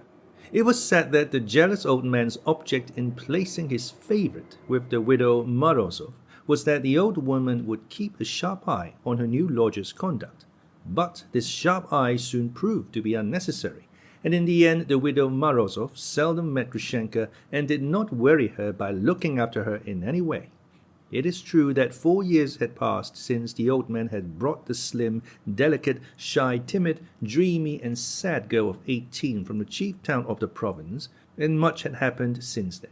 It was said that the jealous old man's object in placing his favorite with the widow Morozov was that the old woman would keep a sharp eye on her new lodger's conduct. But this sharp eye soon proved to be unnecessary, and in the end the widow Morozov seldom met Grushenka and did not worry her by looking after her in any way. It is true that 4 years had passed since the old man had brought the slim, delicate, shy, timid, dreamy, and sad girl of 18 from the chief town of the province, and much had happened since then.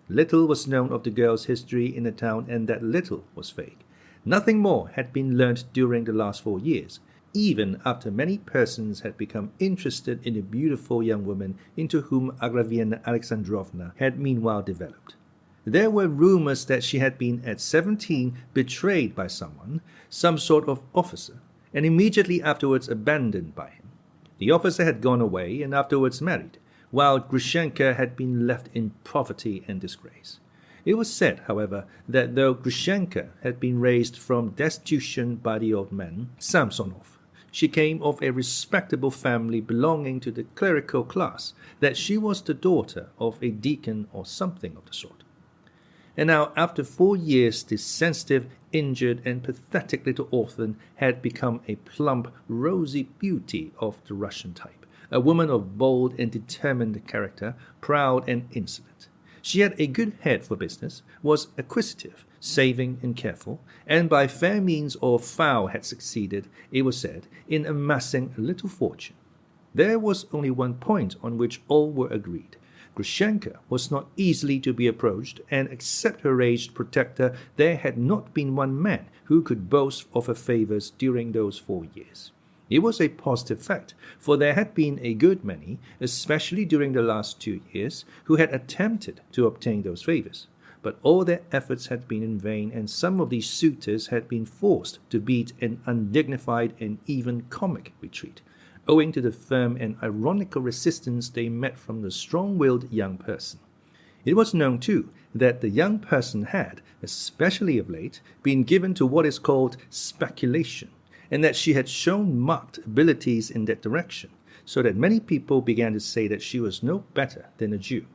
Little was known of the girl's history in the town, and that little was vague. Nothing more had been learnt during the last 4 years. even after many persons had become interested in the beautiful young woman into whom Agravena Alexandrovna had meanwhile developed. There were rumors that she had been at 17 betrayed by someone, some sort of officer, and immediately afterwards abandoned by him. The officer had gone away and afterwards married, while Grushenka had been left in poverty and disgrace. It was said, however, that though Grushenka had been raised from destitution by the old man, Samsonov, she came of a respectable family belonging to the clerical class, that she was the daughter of a deacon or something of the sort. And now, after 4 years, this sensitive, injured, and pathetic little orphan had become a plump, rosy beauty of the Russian type, a woman of bold and determined character, proud and insolent. She had a good head for business, was acquisitive, saving and careful, and by fair means or foul had succeeded, it was said, in amassing a little fortune. There was only one point on which all were agreed. Grushenka was not easily to be approached, and except her aged protector, there had not been one man who could boast of her favors during those 4 years. It was a positive fact, for there had been a good many, especially during the last 2 years, who had attempted to obtain those favors. But all their efforts had been in vain, and some of these suitors had been forced to beat an undignified and even comic retreat, owing to the firm and ironical resistance they met from the strong-willed young person. It was known, too, that the young person had, especially of late, been given to what is called speculation, and that she had shown marked abilities in that direction, so that many people began to say that she was no better than a Jew.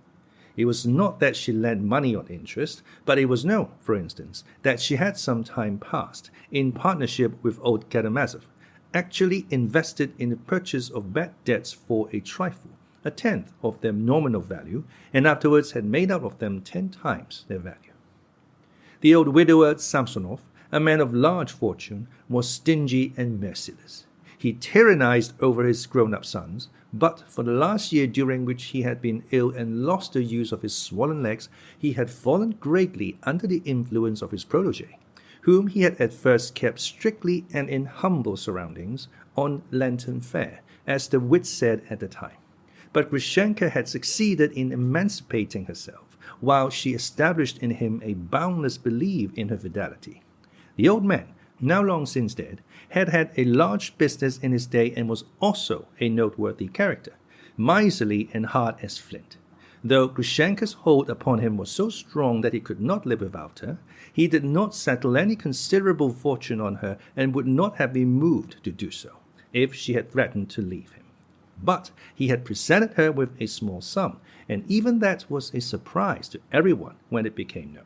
It was not that she lent money on interest, but it was known, for instance, that she had some time past, in partnership with old Karamazov, actually invested in the purchase of bad debts for a trifle, a tenth of their nominal value, and afterwards had made out of them 10 times their value. The old widower Samsonov, a man of large fortune, was stingy and merciless. He tyrannized over his grown-up sons, but for the last year during which he had been ill and lost the use of his swollen legs, he had fallen greatly under the influence of his protege, whom he had at first kept strictly and in humble surroundings on Lenten fare, as the wit said at the time. But Grushenka had succeeded in emancipating herself, while she established in him a boundless belief in her fidelity. The old man, now long since dead, had had a large business in his day and was also a noteworthy character, miserly and hard as flint. Though Grushenka's hold upon him was so strong that he could not live without her, he did not settle any considerable fortune on her and would not have been moved to do so, if she had threatened to leave him. But he had presented her with a small sum, and even that was a surprise to everyone when it became known.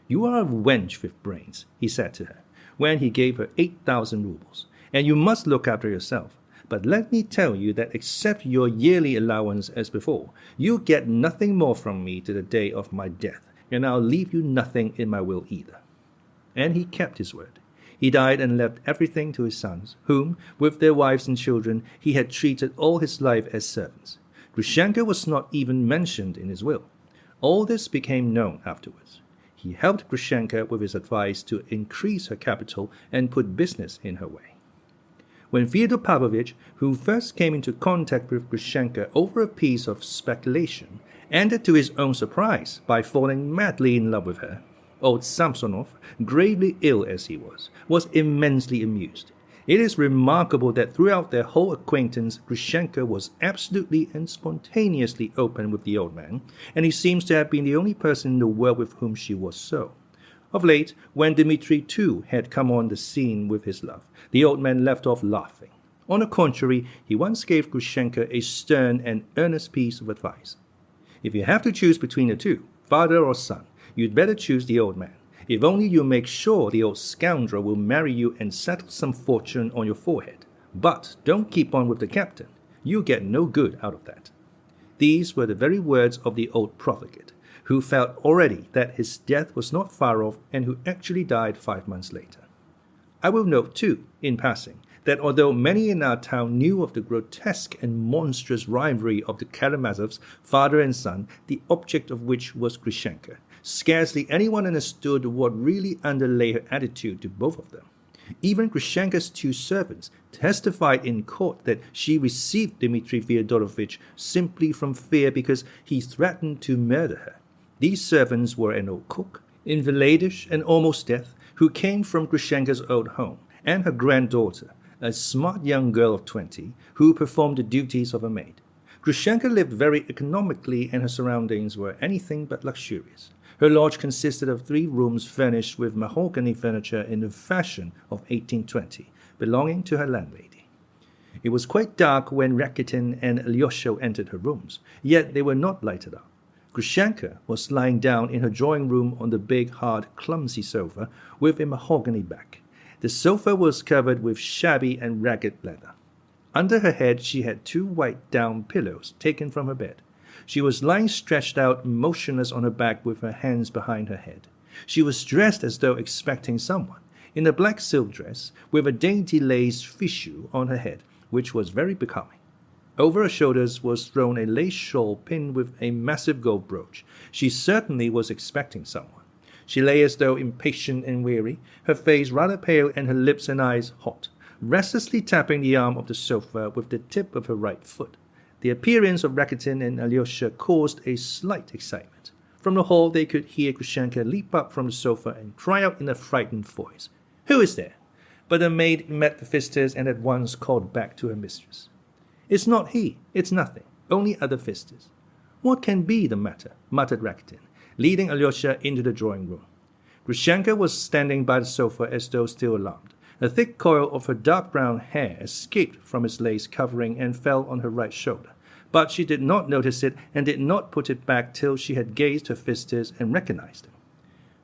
"You are a wench with brains," he said to her, when he gave her 8,000 rubles, "and you must look after yourself. But let me tell you that except your yearly allowance as before, you get nothing more from me to the day of my death, and I'll leave you nothing in my will either." And he kept his word. He died and left everything to his sons, whom, with their wives and children, he had treated all his life as servants. Grushenka was not even mentioned in his will. All this became known afterwards. He helped Grushenka with his advice to increase her capital and put business in her way. When Fyodor Pavlovich, who first came into contact with Grushenka over a piece of speculation, ended to his own surprise by falling madly in love with her, old Samsonov, gravely ill as he was immensely amused. It is remarkable that throughout their whole acquaintance, Grushenka was absolutely and spontaneously open with the old man, and he seems to have been the only person in the world with whom she was so. Of late, when Dmitri too had come on the scene with his love, the old man left off laughing. On the contrary, he once gave Grushenka a stern and earnest piece of advice. "If you have to choose between the two, father or son, you'd better choose the old man. If only you make sure the old scoundrel will marry you and settle some fortune on your forehead. But don't keep on with the captain. You'll get no good out of that." These were the very words of the old profligate, who felt already that his death was not far off and who actually died 5 months later. I will note, too, in passing, that although many in our town knew of the grotesque and monstrous rivalry of the Karamazovs, father and son, the object of which was Grushenka, scarcely anyone understood what really underlay her attitude to both of them. Even Grushenka's 2 servants testified in court that she received Dmitri Fyodorovich simply from fear because he threatened to murder her. These servants were an old cook, invalidish and almost deaf, who came from Grushenka's old home, and her granddaughter, a smart young girl of 20, who performed the duties of a maid. Grushenka lived very economically, and her surroundings were anything but luxurious. Her lodge consisted of 3 rooms furnished with mahogany furniture in the fashion of 1820, belonging to her landlady. It was quite dark when Rakitin and Alyosha entered her rooms, yet they were not lighted up. Grushenka was lying down in her drawing room on the big, hard, clumsy sofa with a mahogany back. The sofa was covered with shabby and ragged leather. Under her head she had 2 white down pillows taken from her bed. She was lying stretched out, motionless on her back with her hands behind her head. She was dressed as though expecting someone, in a black silk dress with a dainty lace fichu on her head, which was very becoming. Over her shoulders was thrown a lace shawl pinned with a massive gold brooch. She certainly was expecting someone. She lay as though impatient and weary, her face rather pale and her lips and eyes hot, restlessly tapping the arm of the sofa with the tip of her right foot. The appearance of Rakitin and Alyosha caused a slight excitement. From the hall they could hear Grushenka leap up from the sofa and cry out in a frightened voice, "Who is there?" But the maid met the visitors and at once called back to her mistress. "It's not he, it's nothing, only other visitors." "What can be the matter?" muttered Rakitin, leading Alyosha into the drawing room. Grushenka was standing by the sofa as though still alarmed. A thick coil of her dark brown hair escaped from its lace covering and fell on her right shoulder, but she did not notice it and did not put it back till she had gazed her visitors and recognized them.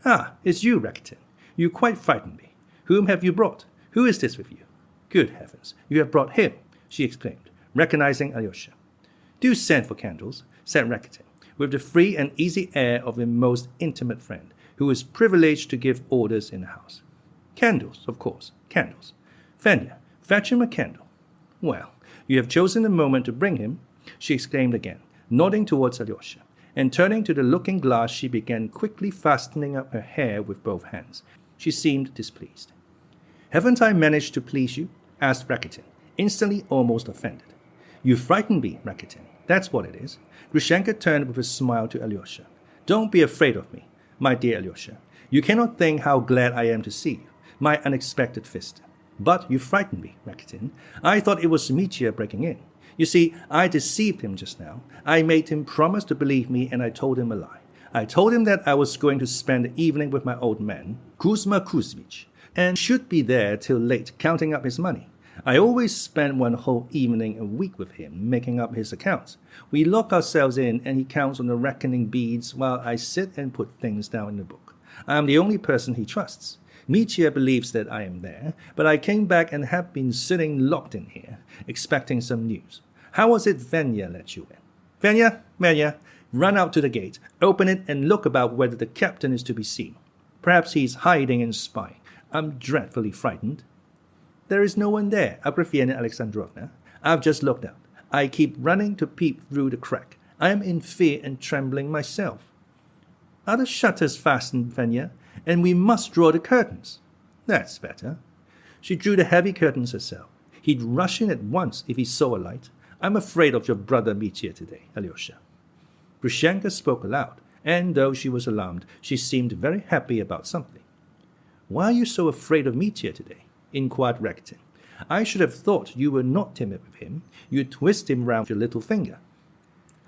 "Ah, it's you, Rakitin. You quite frightened me. Whom have you brought? Who is this with you?" "Good heavens, you have brought him," she exclaimed, recognizing Alyosha. "Do send for candles," said Rakitin, with the free and easy air of a most intimate friend, who is privileged to give orders in the house. "Candles, of course, candles. Fenya, fetch him a candle." "Well, you have chosen the moment to bring him," she exclaimed again, nodding towards Alyosha, and turning to the looking-glass she began quickly fastening up her hair with both hands. She seemed displeased. "Haven't I managed to please you?" asked Rakitin, instantly almost offended. "You frightened me, Rakitin. That's what it is." Grushenka turned with a smile to Alyosha. "Don't be afraid of me, my dear Alyosha. You cannot think how glad I am to see you, my unexpected visitor. But you frightened me, Rakitin. I thought it was Mitya breaking in. You see, I deceived him just now. I made him promise to believe me, and I told him a lie. I told him that I was going to spend the evening with my old man, Kuzma Kuzmich, and should be there till late counting up his money. I always spend one whole evening a week with him, making up his accounts. We lock ourselves in, and he counts on the reckoning beads while I sit and put things down in the book. I am the only person he trusts. Mitya believes that I am there, but I came back and have been sitting locked in here, expecting some news. How was it Venya let you in? Venya, run out to the gate, open it, and look about whether the captain is to be seen. Perhaps he's hiding and spying. I'm dreadfully frightened." "There is no one there, Agrafena Alexandrovna. I've just looked out. I keep running to peep through the crack. I am in fear and trembling myself." "Are the shutters fastened, Venya? And we must draw the curtains." "That's better." She drew the heavy curtains herself. He'd rush in at once if he saw a light. "I'm afraid of your brother Mitya today, Alyosha." Grushenka spoke aloud, and though she was alarmed, she seemed very happy about something. "Why are you so afraid of Mitya today?" inquired Rakitin. "I should have thought you were not timid with him. You twist him round your little finger."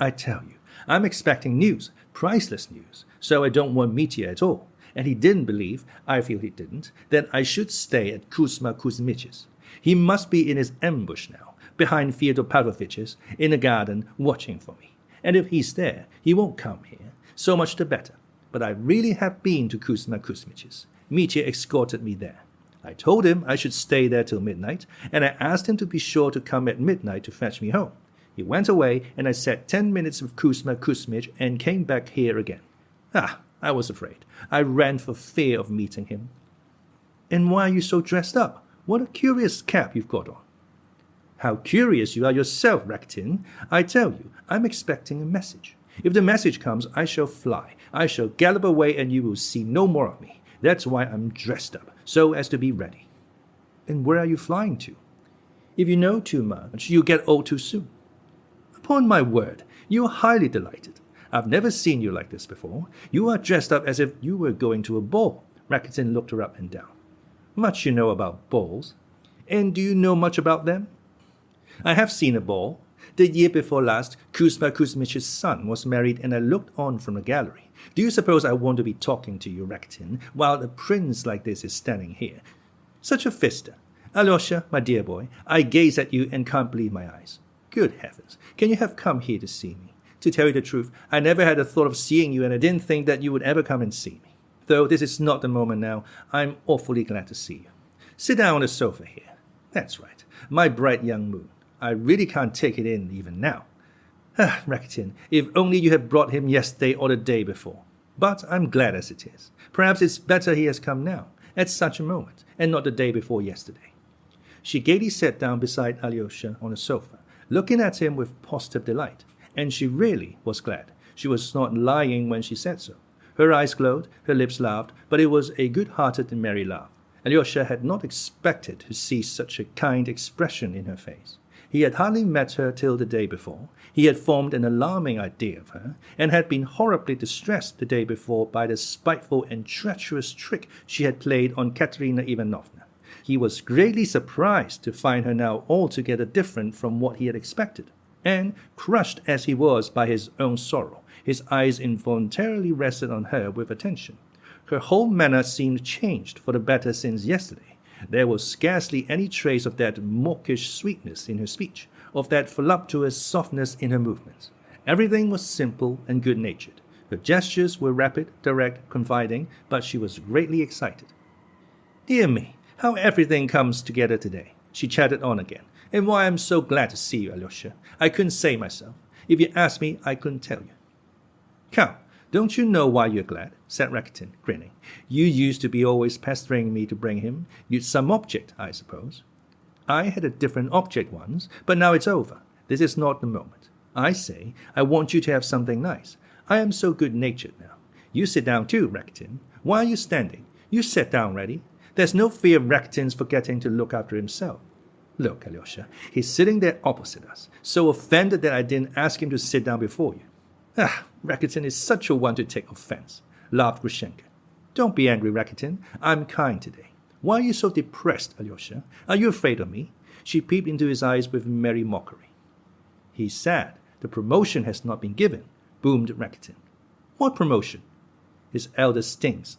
"I tell you, I'm expecting news, priceless news, so I don't want Mitya at all. And he didn't believe, I feel he didn't, that I should stay at Kuzma Kuzmich's. He must be in his ambush now, behind Fyodor Pavlovich's, in the garden, watching for me. And if he's there, he won't come here. So much the better. But I really have been to Kuzma Kuzmich's. Mitya escorted me there. I told him I should stay there till midnight, and I asked him to be sure to come at midnight to fetch me home. He went away, and I sat 10 minutes with Kuzma Kuzmich and came back here again. I was afraid. I ran for fear of meeting him." "And why are you so dressed up? What a curious cap you've got on." "How curious you are yourself, Rakitin. I tell you, I'm expecting a message. If the message comes, I shall fly. I shall gallop away, and you will see no more of me. That's why I'm dressed up, so as to be ready." And where are you flying to? If you know too much, you'll get old too soon. Upon my word, you are highly delighted. I've never seen you like this before. You are dressed up as if you were going to a ball. Rakitin looked her up and down. Much you know about balls. And do you know much about them? I have seen a ball. The year before last, Kuzma Kuzmich's son was married and I looked on from the gallery. Do you suppose I want to be talking to you, Rakitin, while a prince like this is standing here? Such a vista. Alyosha, my dear boy, I gaze at you and can't believe my eyes. Good heavens, can you have come here to see me? To tell you the truth, I never had a thought of seeing you and I didn't think that you would ever come and see me. Though this is not the moment now, I'm awfully glad to see you. Sit down on the sofa here. That's right, my bright young moon. I really can't take it in even now. Rakitin, if only you had brought him yesterday or the day before. But I'm glad as it is. Perhaps it's better he has come now, at such a moment, and not the day before yesterday. She gaily sat down beside Alyosha on the sofa, looking at him with positive delight, and she really was glad. She was not lying when she said so. Her eyes glowed, her lips laughed, but it was a good-hearted and merry laugh. Alyosha had not expected to see such a kind expression in her face. He had hardly met her till the day before. He had formed an alarming idea of her, and had been horribly distressed the day before by the spiteful and treacherous trick she had played on Katerina Ivanovna. He was greatly surprised to find her now altogether different from what he had expected, and, crushed as he was by his own sorrow, his eyes involuntarily rested on her with attention. Her whole manner seemed changed for the better since yesterday. There was scarcely any trace of that mawkish sweetness in her speech, of that voluptuous softness in her movements. Everything was simple and good-natured. Her gestures were rapid, direct, confiding, but she was greatly excited. Dear me, how everything comes together today, she chatted on again, and why I'm so glad to see you, Alyosha. I couldn't say myself. If you asked me, I couldn't tell you. Come, don't you know why you're glad? Said Rakitin, grinning. You used to be always pestering me to bring him. You'd some object, I suppose. I had a different object once, but now it's over. This is not the moment. I say, I want you to have something nice. I am so good-natured now. You sit down too, Rakitin. Why are you standing? You sit down already. There's no fear of Rakitin's forgetting to look after himself. Look, Alyosha, he's sitting there opposite us, so offended that I didn't ask him to sit down before you. Rakitin is such a one to take offense, laughed Grushenka. Don't be angry, Rakitin. I'm kind today. Why are you so depressed, Alyosha? Are you afraid of me? She peeped into his eyes with merry mockery. He's sad. The promotion has not been given, boomed Rakitin. What promotion? His elder stings.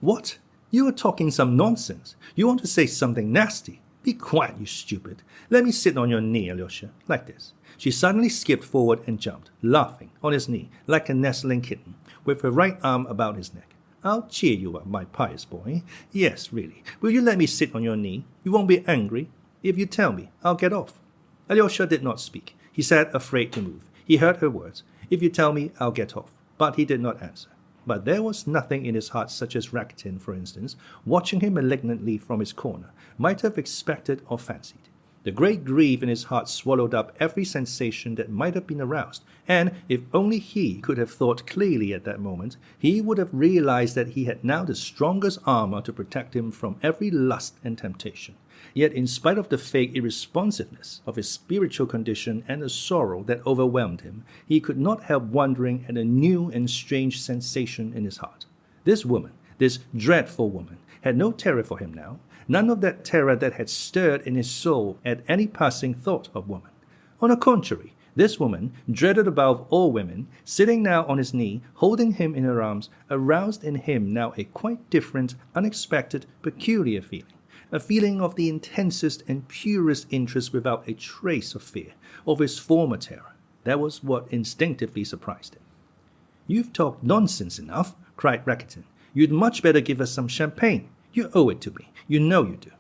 What? You are talking some nonsense. You want to say something nasty. Be quiet, you stupid. Let me sit on your knee, Alyosha, like this. She suddenly skipped forward and jumped, laughing, on his knee, like a nestling kitten, with her right arm about his neck. I'll cheer you up, my pious boy. Yes, really. Will you let me sit on your knee? You won't be angry? If you tell me, I'll get off. Alyosha did not speak. He sat afraid to move. He heard her words. If you tell me, I'll get off. But he did not answer. But there was nothing in his heart such as Rakitin, for instance, watching him malignantly from his corner, might have expected or fancied. The great grieve in his heart swallowed up every sensation that might have been aroused, and if only he could have thought clearly at that moment, he would have realized that he had now the strongest armor to protect him from every lust and temptation. Yet in spite of the fake irresponsiveness of his spiritual condition and the sorrow that overwhelmed him, he could not help wondering at a new and strange sensation in his heart. This woman, this dreadful woman, had no terror for him now, none of that terror that had stirred in his soul at any passing thought of woman. On the contrary, this woman, dreaded above all women, sitting now on his knee, holding him in her arms, aroused in him now a quite different, unexpected, peculiar feeling. A feeling of the intensest and purest interest without a trace of fear, of his former terror. That was what instinctively surprised him. You've talked nonsense enough, cried Rakitin. You'd much better give us some champagne. You owe it to me. You know you do.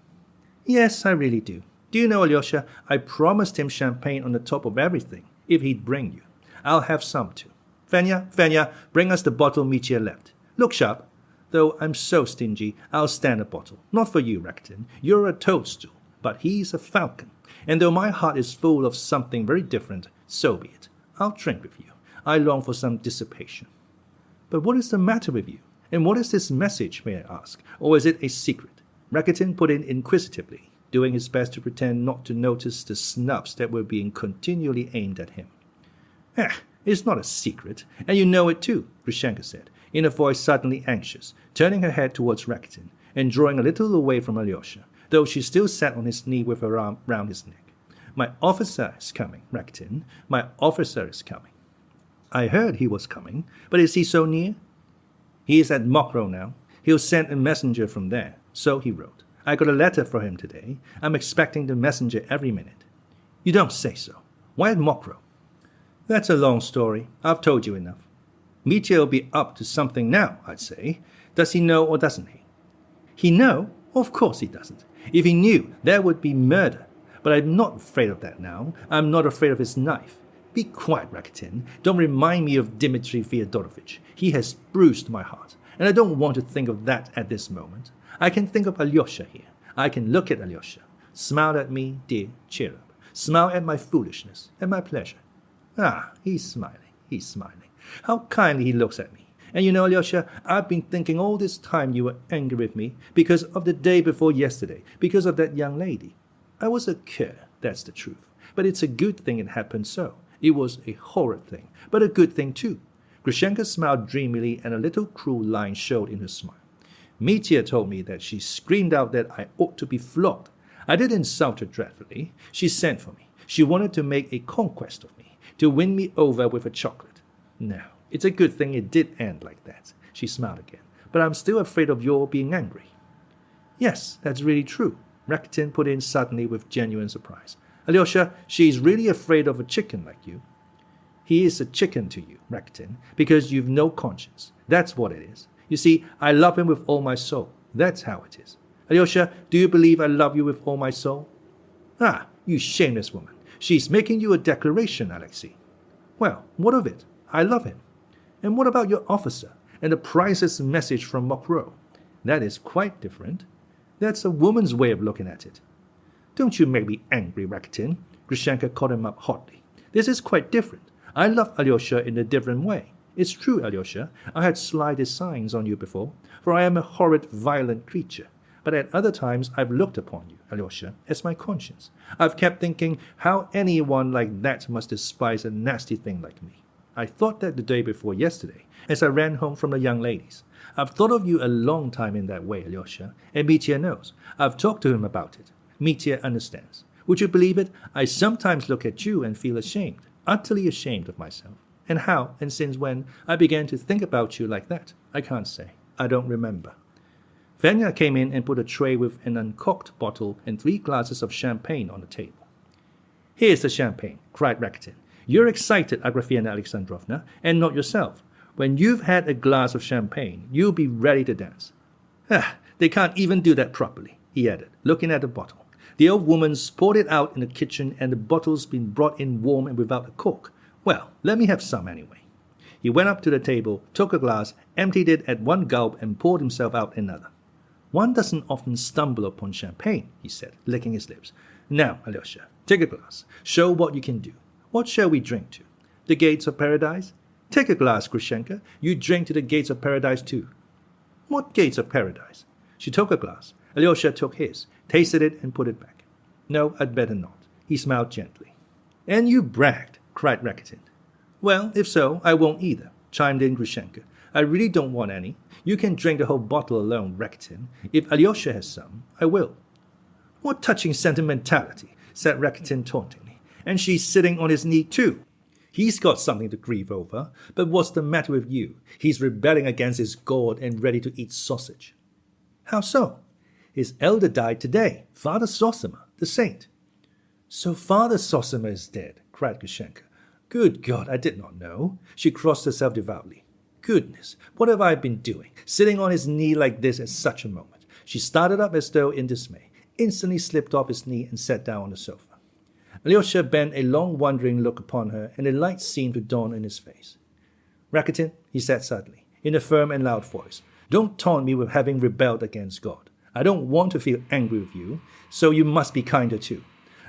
Yes, I really do. Do you know, Alyosha, I promised him champagne on the top of everything, if he'd bring you. I'll have some too. Fenya, bring us the bottle Mitya left. Look sharp. Though I'm so stingy, I'll stand a bottle. Not for you, Rakitin. You're a toadstool, but he's a falcon. And though my heart is full of something very different, so be it. I'll drink with you. I long for some dissipation. But what is the matter with you? And what is this message, may I ask? Or is it a secret? Rakitin put in inquisitively. doing his best to pretend not to notice the snubs that were being continually aimed at him. It's not a secret, and you know it too, Grushenka said, in a voice suddenly anxious, turning her head towards Rakitin and drawing a little away from Alyosha, though she still sat on his knee with her arm round his neck. My officer is coming, Rakitin. My officer is coming. I heard he was coming, but is he so near? He is at Mokroe now. He'll send a messenger from there. So he wrote. I got a letter for him today. I'm expecting the messenger every minute. You don't say so. Why at Mokroe? That's a long story. I've told you enough. Mitya will be up to something now, I'd say. Does he know or doesn't he? He know? Of course he doesn't. If he knew, there would be murder. But I'm not afraid of that now. I'm not afraid of his knife. Be quiet, Rakitin. Don't remind me of Dmitri Fyodorovich. He has bruised my heart, and I don't want to think of that at this moment. I can think of Alyosha here. I can look at Alyosha. Smile at me, dear, cheer up. Smile at my foolishness, at my pleasure. Ah, he's smiling. How kindly he looks at me. And you know, Alyosha, I've been thinking all this time you were angry with me because of the day before yesterday, because of that young lady. I was a cur, that's the truth. But it's a good thing it happened so. It was a horrid thing, but a good thing too. Grushenka smiled dreamily, and a little cruel line showed in her smile. Mitya told me that she screamed out that I ought to be flogged. I did insult her dreadfully. She sent for me. She wanted to make a conquest of me, to win me over with a chocolate. Now, it's a good thing it did end like that. She smiled again. But I'm still afraid of your being angry. Yes, that's really true, Rakitin put in suddenly with genuine surprise. Alyosha, she's really afraid of a chicken like you. He is a chicken to you, Rakitin, because you've no conscience. That's what it is. You see, I love him with all my soul. That's how it is. Alyosha, do you believe I love you with all my soul? Ah, you shameless woman. She's making you a declaration, Alexei. Well, what of it? I love him. And what about your officer and the priceless message from Mokroe? That is quite different. That's a woman's way of looking at it. Don't you make me angry, Rakitin. Grushenka caught him up hotly. This is quite different. I love Alyosha in a different way. It's true, Alyosha, I had sly designs on you before, for I am a horrid, violent creature. But at other times I've looked upon you, Alyosha, as my conscience. I've kept thinking how anyone like that must despise a nasty thing like me. I thought that the day before yesterday, as I ran home from the young ladies. I've thought of you a long time in that way, Alyosha, and Mitya knows. I've talked to him about it. Mitya understands. Would you believe it? I sometimes look at you and feel ashamed, utterly ashamed of myself. And how, and since when, I began to think about you like that, I can't say. I don't remember. Venya came in and put a tray with an uncorked bottle and 3 glasses of champagne on the table. Here's the champagne, cried Rakitin. You're excited, Agrafena Alexandrovna, and not yourself. When you've had a glass of champagne, you'll be ready to dance. They can't even do that properly, he added, looking at the bottle. The old woman's poured it out in the kitchen, and the bottle's been brought in warm and without a cork. Well, let me have some anyway. He went up to the table, took a glass, emptied it at one gulp, and poured himself out another. One doesn't often stumble upon champagne, he said, licking his lips. Now, Alyosha, take a glass. Show what you can do. What shall we drink to? The gates of paradise? Take a glass, Grushenka. You drink to the gates of paradise too. What gates of paradise? She took a glass. Alyosha took his, tasted it, and put it back. No, I'd better not. He smiled gently. And you bragged, cried Rakitin. Well, if so, I won't either, chimed in Grushenka. I really don't want any. You can drink the whole bottle alone, Rakitin. If Alyosha has some, I will. What touching sentimentality, said Rakitin tauntingly. And she's sitting on his knee too. He's got something to grieve over, but what's the matter with you? He's rebelling against his God and ready to eat sausage. How so? His elder died today, Father Zossima, the saint. So Father Zossima is dead, cried Grushenka. Good God, I did not know. She crossed herself devoutly. Goodness, what have I been doing, sitting on his knee like this at such a moment? She started up as though in dismay, instantly slipped off his knee and sat down on the sofa. Alyosha bent a long wondering look upon her, and a light seemed to dawn in his face. Rakitin, he said suddenly, in a firm and loud voice, don't taunt me with having rebelled against God. I don't want to feel angry with you, so you must be kinder too.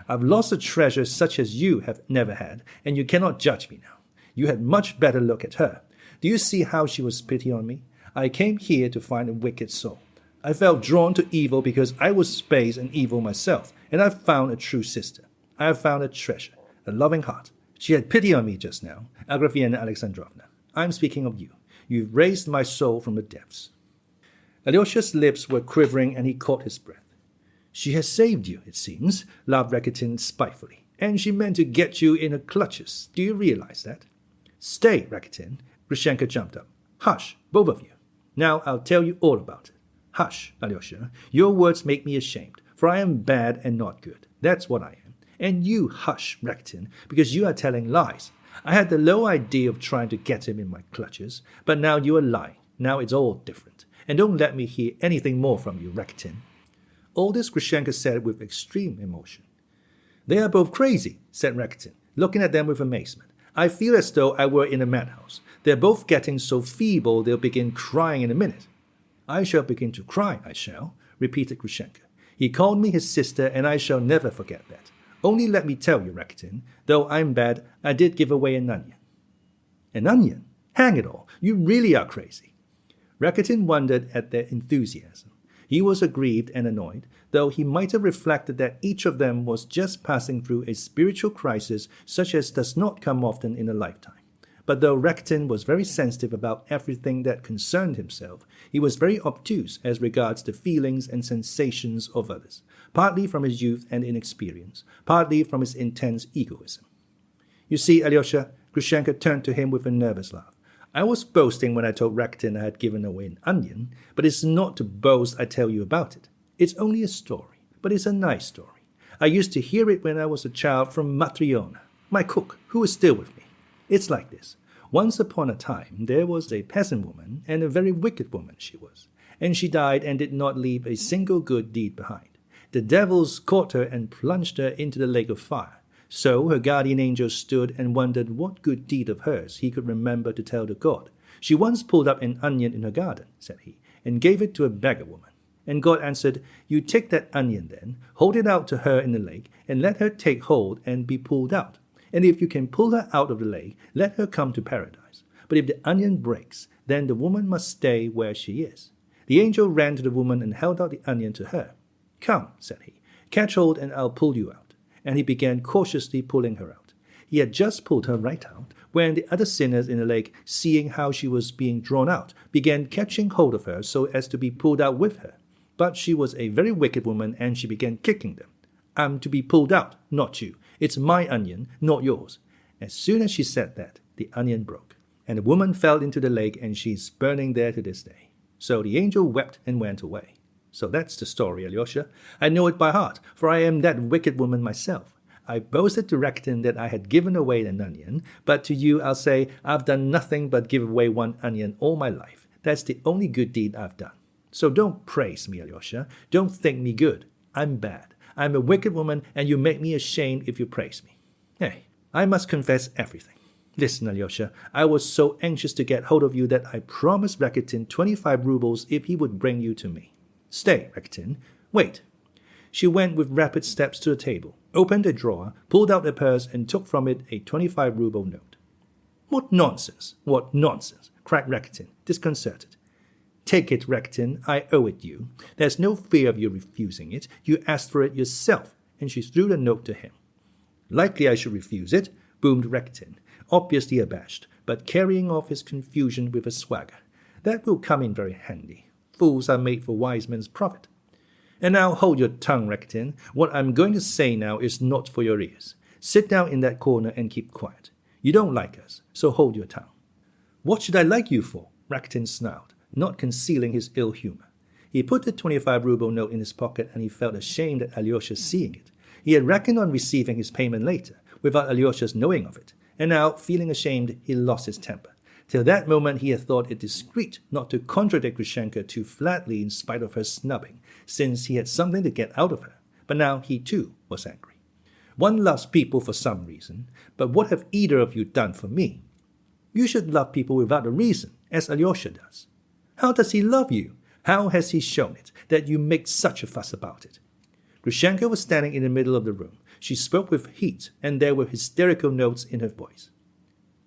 I've lost a treasure such as you have never had, and you cannot judge me now. You had much better look at her. Do you see how she was pity on me? I came here to find a wicked soul. I felt drawn to evil because I was base and evil myself, and I found a true sister. I have found a treasure, a loving heart. She had pity on me just now, Agrafena Alexandrovna. I'm speaking of you. You've raised my soul from the depths." Alyosha's lips were quivering and he caught his breath. "She has saved you, it seems," laughed Rakitin spitefully, "and she meant to get you in her clutches. Do you realize that?" "Stay, Rakitin," Grushenka jumped up. "Hush, both of you. Now I'll tell you all about it. Hush, Alyosha. Your words make me ashamed, for I am bad and not good. That's what I am. And you hush, Rakitin, because you are telling lies. I had the low idea of trying to get him in my clutches, but now you are lying. Now it's all different. And don't let me hear anything more from you, Rakitin." All this Grushenka said with extreme emotion. "They are both crazy," said Rakitin, looking at them with amazement. "I feel as though I were in a madhouse. They're both getting so feeble they'll begin crying in a minute." "I shall begin to cry, I shall," repeated Grushenka. "He called me his sister, and I shall never forget that. Only let me tell you, Rakitin, though I'm bad, I did give away an onion." "An onion? Hang it all, you really are crazy." Rakitin wondered at their enthusiasm. He was aggrieved and annoyed, though he might have reflected that each of them was just passing through a spiritual crisis such as does not come often in a lifetime. But though Rakitin was very sensitive about everything that concerned himself, he was very obtuse as regards the feelings and sensations of others, partly from his youth and inexperience, partly from his intense egoism. "You see, Alyosha," Grushenka turned to him with a nervous laugh, "I was boasting when I told Rakitin I had given away an onion, but it's not to boast I tell you about it. It's only a story, but it's a nice story. I used to hear it when I was a child from Matryona, my cook, who is still with me. It's like this. Once upon a time there was a peasant woman, and a very wicked woman she was, and she died and did not leave a single good deed behind. The devils caught her and plunged her into the lake of fire. So her guardian angel stood and wondered what good deed of hers he could remember to tell to God. She once pulled up an onion in her garden, said he, and gave it to a beggar woman. And God answered, 'You take that onion then, hold it out to her in the lake, and let her take hold and be pulled out. And if you can pull her out of the lake, let her come to paradise. But if the onion breaks, then the woman must stay where she is.' The angel ran to the woman and held out the onion to her. 'Come,' said he, 'catch hold and I'll pull you out.' And he began cautiously pulling her out. He had just pulled her right out, when the other sinners in the lake, seeing how she was being drawn out, began catching hold of her so as to be pulled out with her. But she was a very wicked woman, and she began kicking them. 'I'm to be pulled out, not you. It's my onion, not yours.' As soon as she said that, the onion broke, and the woman fell into the lake, and she's burning there to this day. So the angel wept and went away. So that's the story, Alyosha. I know it by heart, for I am that wicked woman myself. I boasted to Rakitin that I had given away an onion, but to you I'll say I've done nothing but give away one onion all my life. That's the only good deed I've done. So don't praise me, Alyosha. Don't think me good. I'm bad. I'm a wicked woman, and you make me ashamed if you praise me. Hey, I must confess everything. Listen, Alyosha, I was so anxious to get hold of you that I promised Rakitin 25 rubles if he would bring you to me. Stay, Rakitin. Wait." She went with rapid steps to the table, opened a drawer, pulled out a purse, and took from it a 25-ruble note. What nonsense, cried Rakitin, disconcerted. "Take it, Rakitin, I owe it you. There's no fear of you refusing it. You asked for it yourself," and she threw the note to him. "Likely I should refuse it," boomed Rakitin, obviously abashed, but carrying off his confusion with a swagger. "That will come in very handy. Fools are made for wise men's profit. And now hold your tongue, Rakitin. What I'm going to say now is not for your ears. Sit down in that corner and keep quiet. You don't like us, so hold your tongue." "What should I like you for?" Rakitin snarled, not concealing his ill humor. He put the 25-ruble note in his pocket, and he felt ashamed at Alyosha seeing it. He had reckoned on receiving his payment later, without Alyosha's knowing of it, and now, feeling ashamed, he lost his temper. Till that moment he had thought it discreet not to contradict Grushenka too flatly in spite of her snubbing, since he had something to get out of her. But now he too was angry. "One loves people for some reason, but what have either of you done for me? You should love people without a reason, as Alyosha does. How does he love you? How has he shown it, that you make such a fuss about it?" Grushenka was standing in the middle of the room. She spoke with heat, and there were hysterical notes in her voice.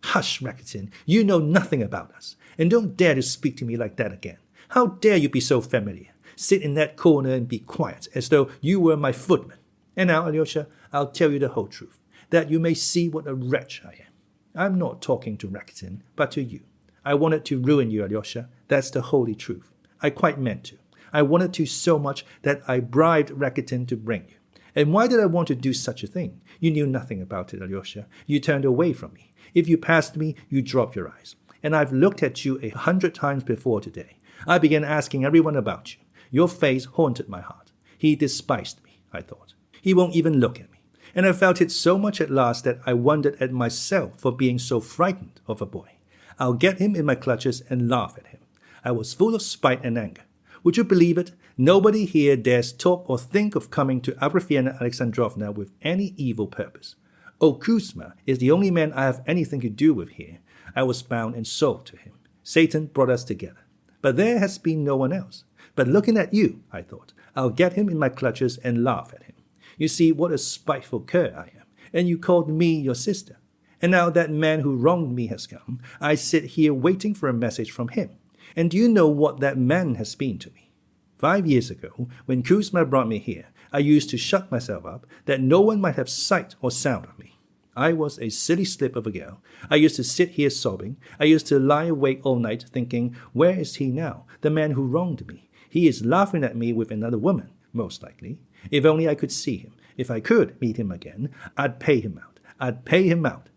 "Hush, Rakitin, you know nothing about us, and don't dare to speak to me like that again. How dare you be so familiar? sit in that corner and be quiet, as though you were my footman. And now, Alyosha, I'll tell you the whole truth, that you may see what a wretch I am. I'm not talking to Rakitin, but to you. I wanted to ruin you, Alyosha. That's the holy truth. I quite meant to. I wanted to so much that I bribed Rakitin to bring you. And why did I want to do such a thing? You knew nothing about it, Alyosha. You turned away from me. If you passed me, you dropped your eyes. And I've looked at you 100 times before today. I began asking everyone about you. Your face haunted my heart. He despised me, I thought. He won't even look at me. And I felt it so much at last that I wondered at myself for being so frightened of a boy. I'll get him in my clutches and laugh at him. I was full of spite and anger. Would you believe it? Nobody here dares talk or think of coming to Agrafena Alexandrovna with any evil purpose. Oh, Kuzma is the only man I have anything to do with here. I was bound and sold to him. Satan brought us together. But there has been no one else. But looking at you, I thought, I'll get him in my clutches and laugh at him. You see what a spiteful cur I am, and you called me your sister. And now that man who wronged me has come, I sit here waiting for a message from him. And do you know what that man has been to me? 5 years ago, when Kuzma brought me here, I used to shut myself up that no one might have sight or sound of me. I was a silly slip of a girl. I used to sit here sobbing. I used to lie awake all night thinking, where is he now, the man who wronged me? He is laughing at me with another woman, most likely. If only I could see him. If I could meet him again, I'd pay him out. I'd pay him out.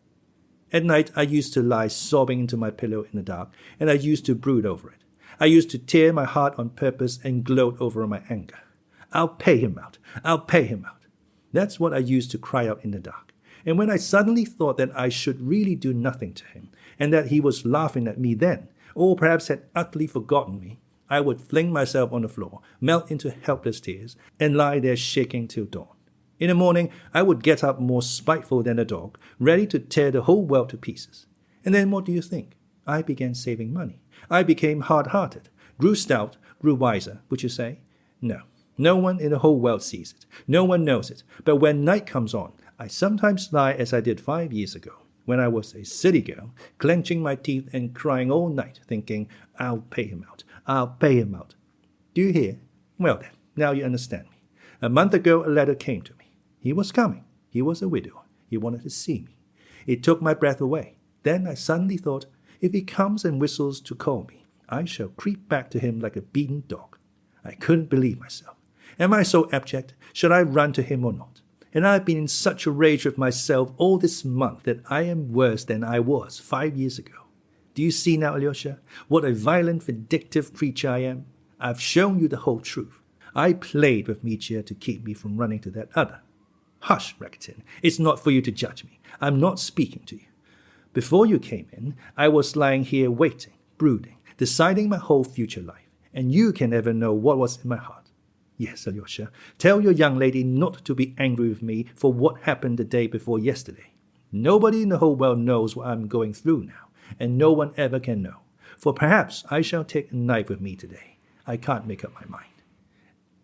At night, I used to lie sobbing into my pillow in the dark, and I used to brood over it. I used to tear my heart on purpose and gloat over my anger. I'll pay him out. I'll pay him out. That's what I used to cry out in the dark. And when I suddenly thought that I should really do nothing to him, and that he was laughing at me then, or perhaps had utterly forgotten me, I would fling myself on the floor, melt into helpless tears, and lie there shaking till dawn. In the morning, I would get up more spiteful than a dog, ready to tear the whole world to pieces. And then what do you think? I began saving money. I became hard-hearted, grew stout, grew wiser, would you say? No. No one in the whole world sees it. No one knows it. But when night comes on, I sometimes lie as I did 5 years ago, when I was a silly girl, clenching my teeth and crying all night, thinking, I'll pay him out. I'll pay him out. Do you hear? Well then, now you understand me. A month ago a letter came to me. He was coming. He was a widower. He wanted to see me. It took my breath away. Then I suddenly thought, if he comes and whistles to call me, I shall creep back to him like a beaten dog. I couldn't believe myself. Am I so abject? Should I run to him or not? And I've been in such a rage with myself all this month that I am worse than I was 5 years ago. Do you see now, Alyosha, what a violent, vindictive creature I am? I've shown you the whole truth. I played with Mitya to keep me from running to that other. Hush, Rakitin. It's not for you to judge me. I'm not speaking to you. Before you came in, I was lying here waiting, brooding, deciding my whole future life, and you can never know what was in my heart. Yes, Alyosha, tell your young lady not to be angry with me for what happened the day before yesterday. Nobody in the whole world knows what I'm going through now, and no one ever can know, for perhaps I shall take a knife with me today. I can't make up my mind.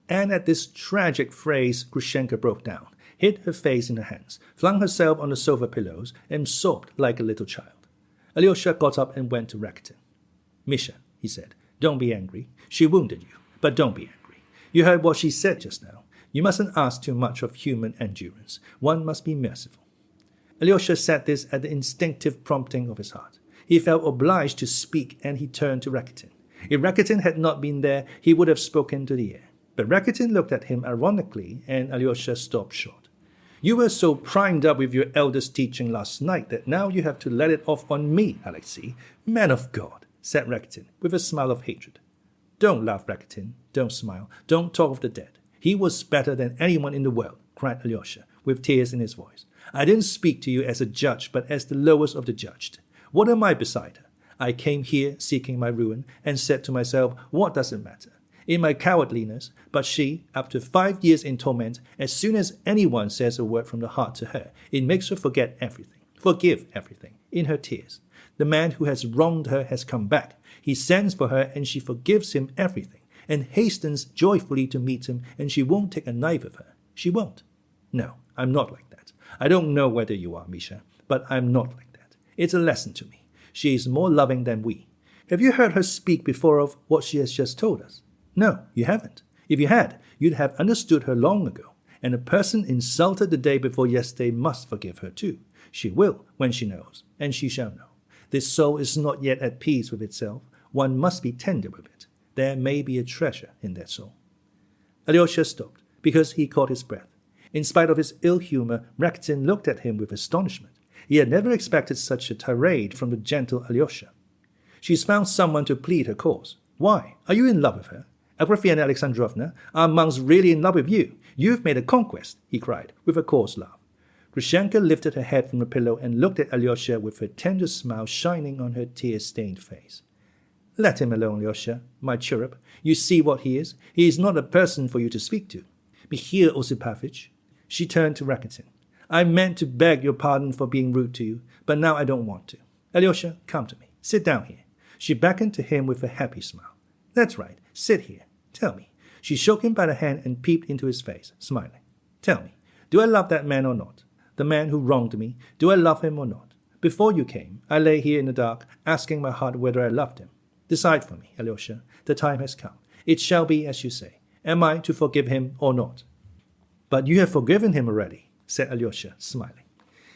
And at this tragic phrase, Grushenka broke down, hid her face in her hands, flung herself on the sofa pillows, and sobbed like a little child. Alyosha got up and went to Rakitin. Misha, he said, don't be angry. She wounded you, but don't be angry. You heard what she said just now. You mustn't ask too much of human endurance. One must be merciful. Alyosha said this at the instinctive prompting of his heart. He felt obliged to speak, and he turned to Rakitin. If Rakitin had not been there, he would have spoken to the air. But Rakitin looked at him ironically, and Alyosha stopped short. You were so primed up with your elders' teaching last night that now you have to let it off on me, Alexei. Man of God, said Rakitin, with a smile of hatred. Don't laugh, Rakitin. Don't smile. Don't talk of the dead. He was better than anyone in the world, cried Alyosha, with tears in his voice. I didn't speak to you as a judge, but as the lowest of the judged. What am I beside her? I came here seeking my ruin, and said to myself, what does it matter? In my cowardliness, but she, after 5 years in torment, as soon as anyone says a word from the heart to her, it makes her forget everything, forgive everything, in her tears. The man who has wronged her has come back. He sends for her, and she forgives him everything, and hastens joyfully to meet him, and she won't take a knife of her. She won't. No, I'm not like that. I don't know whether you are, Misha, but I'm not like that. It's a lesson to me. She is more loving than we. Have you heard her speak before of what she has just told us? No, you haven't. If you had, you'd have understood her long ago. And a person insulted the day before yesterday must forgive her too. She will, when she knows, and she shall know. This soul is not yet at peace with itself. One must be tender with it. There may be a treasure in that soul. Alyosha stopped, because he caught his breath. In spite of his ill humor, Rakitin looked at him with astonishment. He had never expected such a tirade from the gentle Alyosha. She's found someone to plead her cause. Why? Are you in love with her? Agrafena Alexandrovna, are monks really in love with you? You've made a conquest, he cried, with a coarse laugh. Grushenka lifted her head from the pillow and looked at Alyosha with her tender smile shining on her tear-stained face. Let him alone, Alyosha, my cherub. You see what he is. He is not a person for you to speak to. Mikhail Osipavich. She turned to Rakitin. I meant to beg your pardon for being rude to you, but now I don't want to. Alyosha, come to me. Sit down here. She beckoned to him with a happy smile. That's right. Sit here. Tell me. She shook him by the hand and peeped into his face, smiling. Tell me, do I love that man or not? The man who wronged me, do I love him or not? Before you came, I lay here in the dark, asking my heart whether I loved him. Decide for me, Alyosha. The time has come. It shall be as you say. Am I to forgive him or not? But you have forgiven him already, said Alyosha, smiling.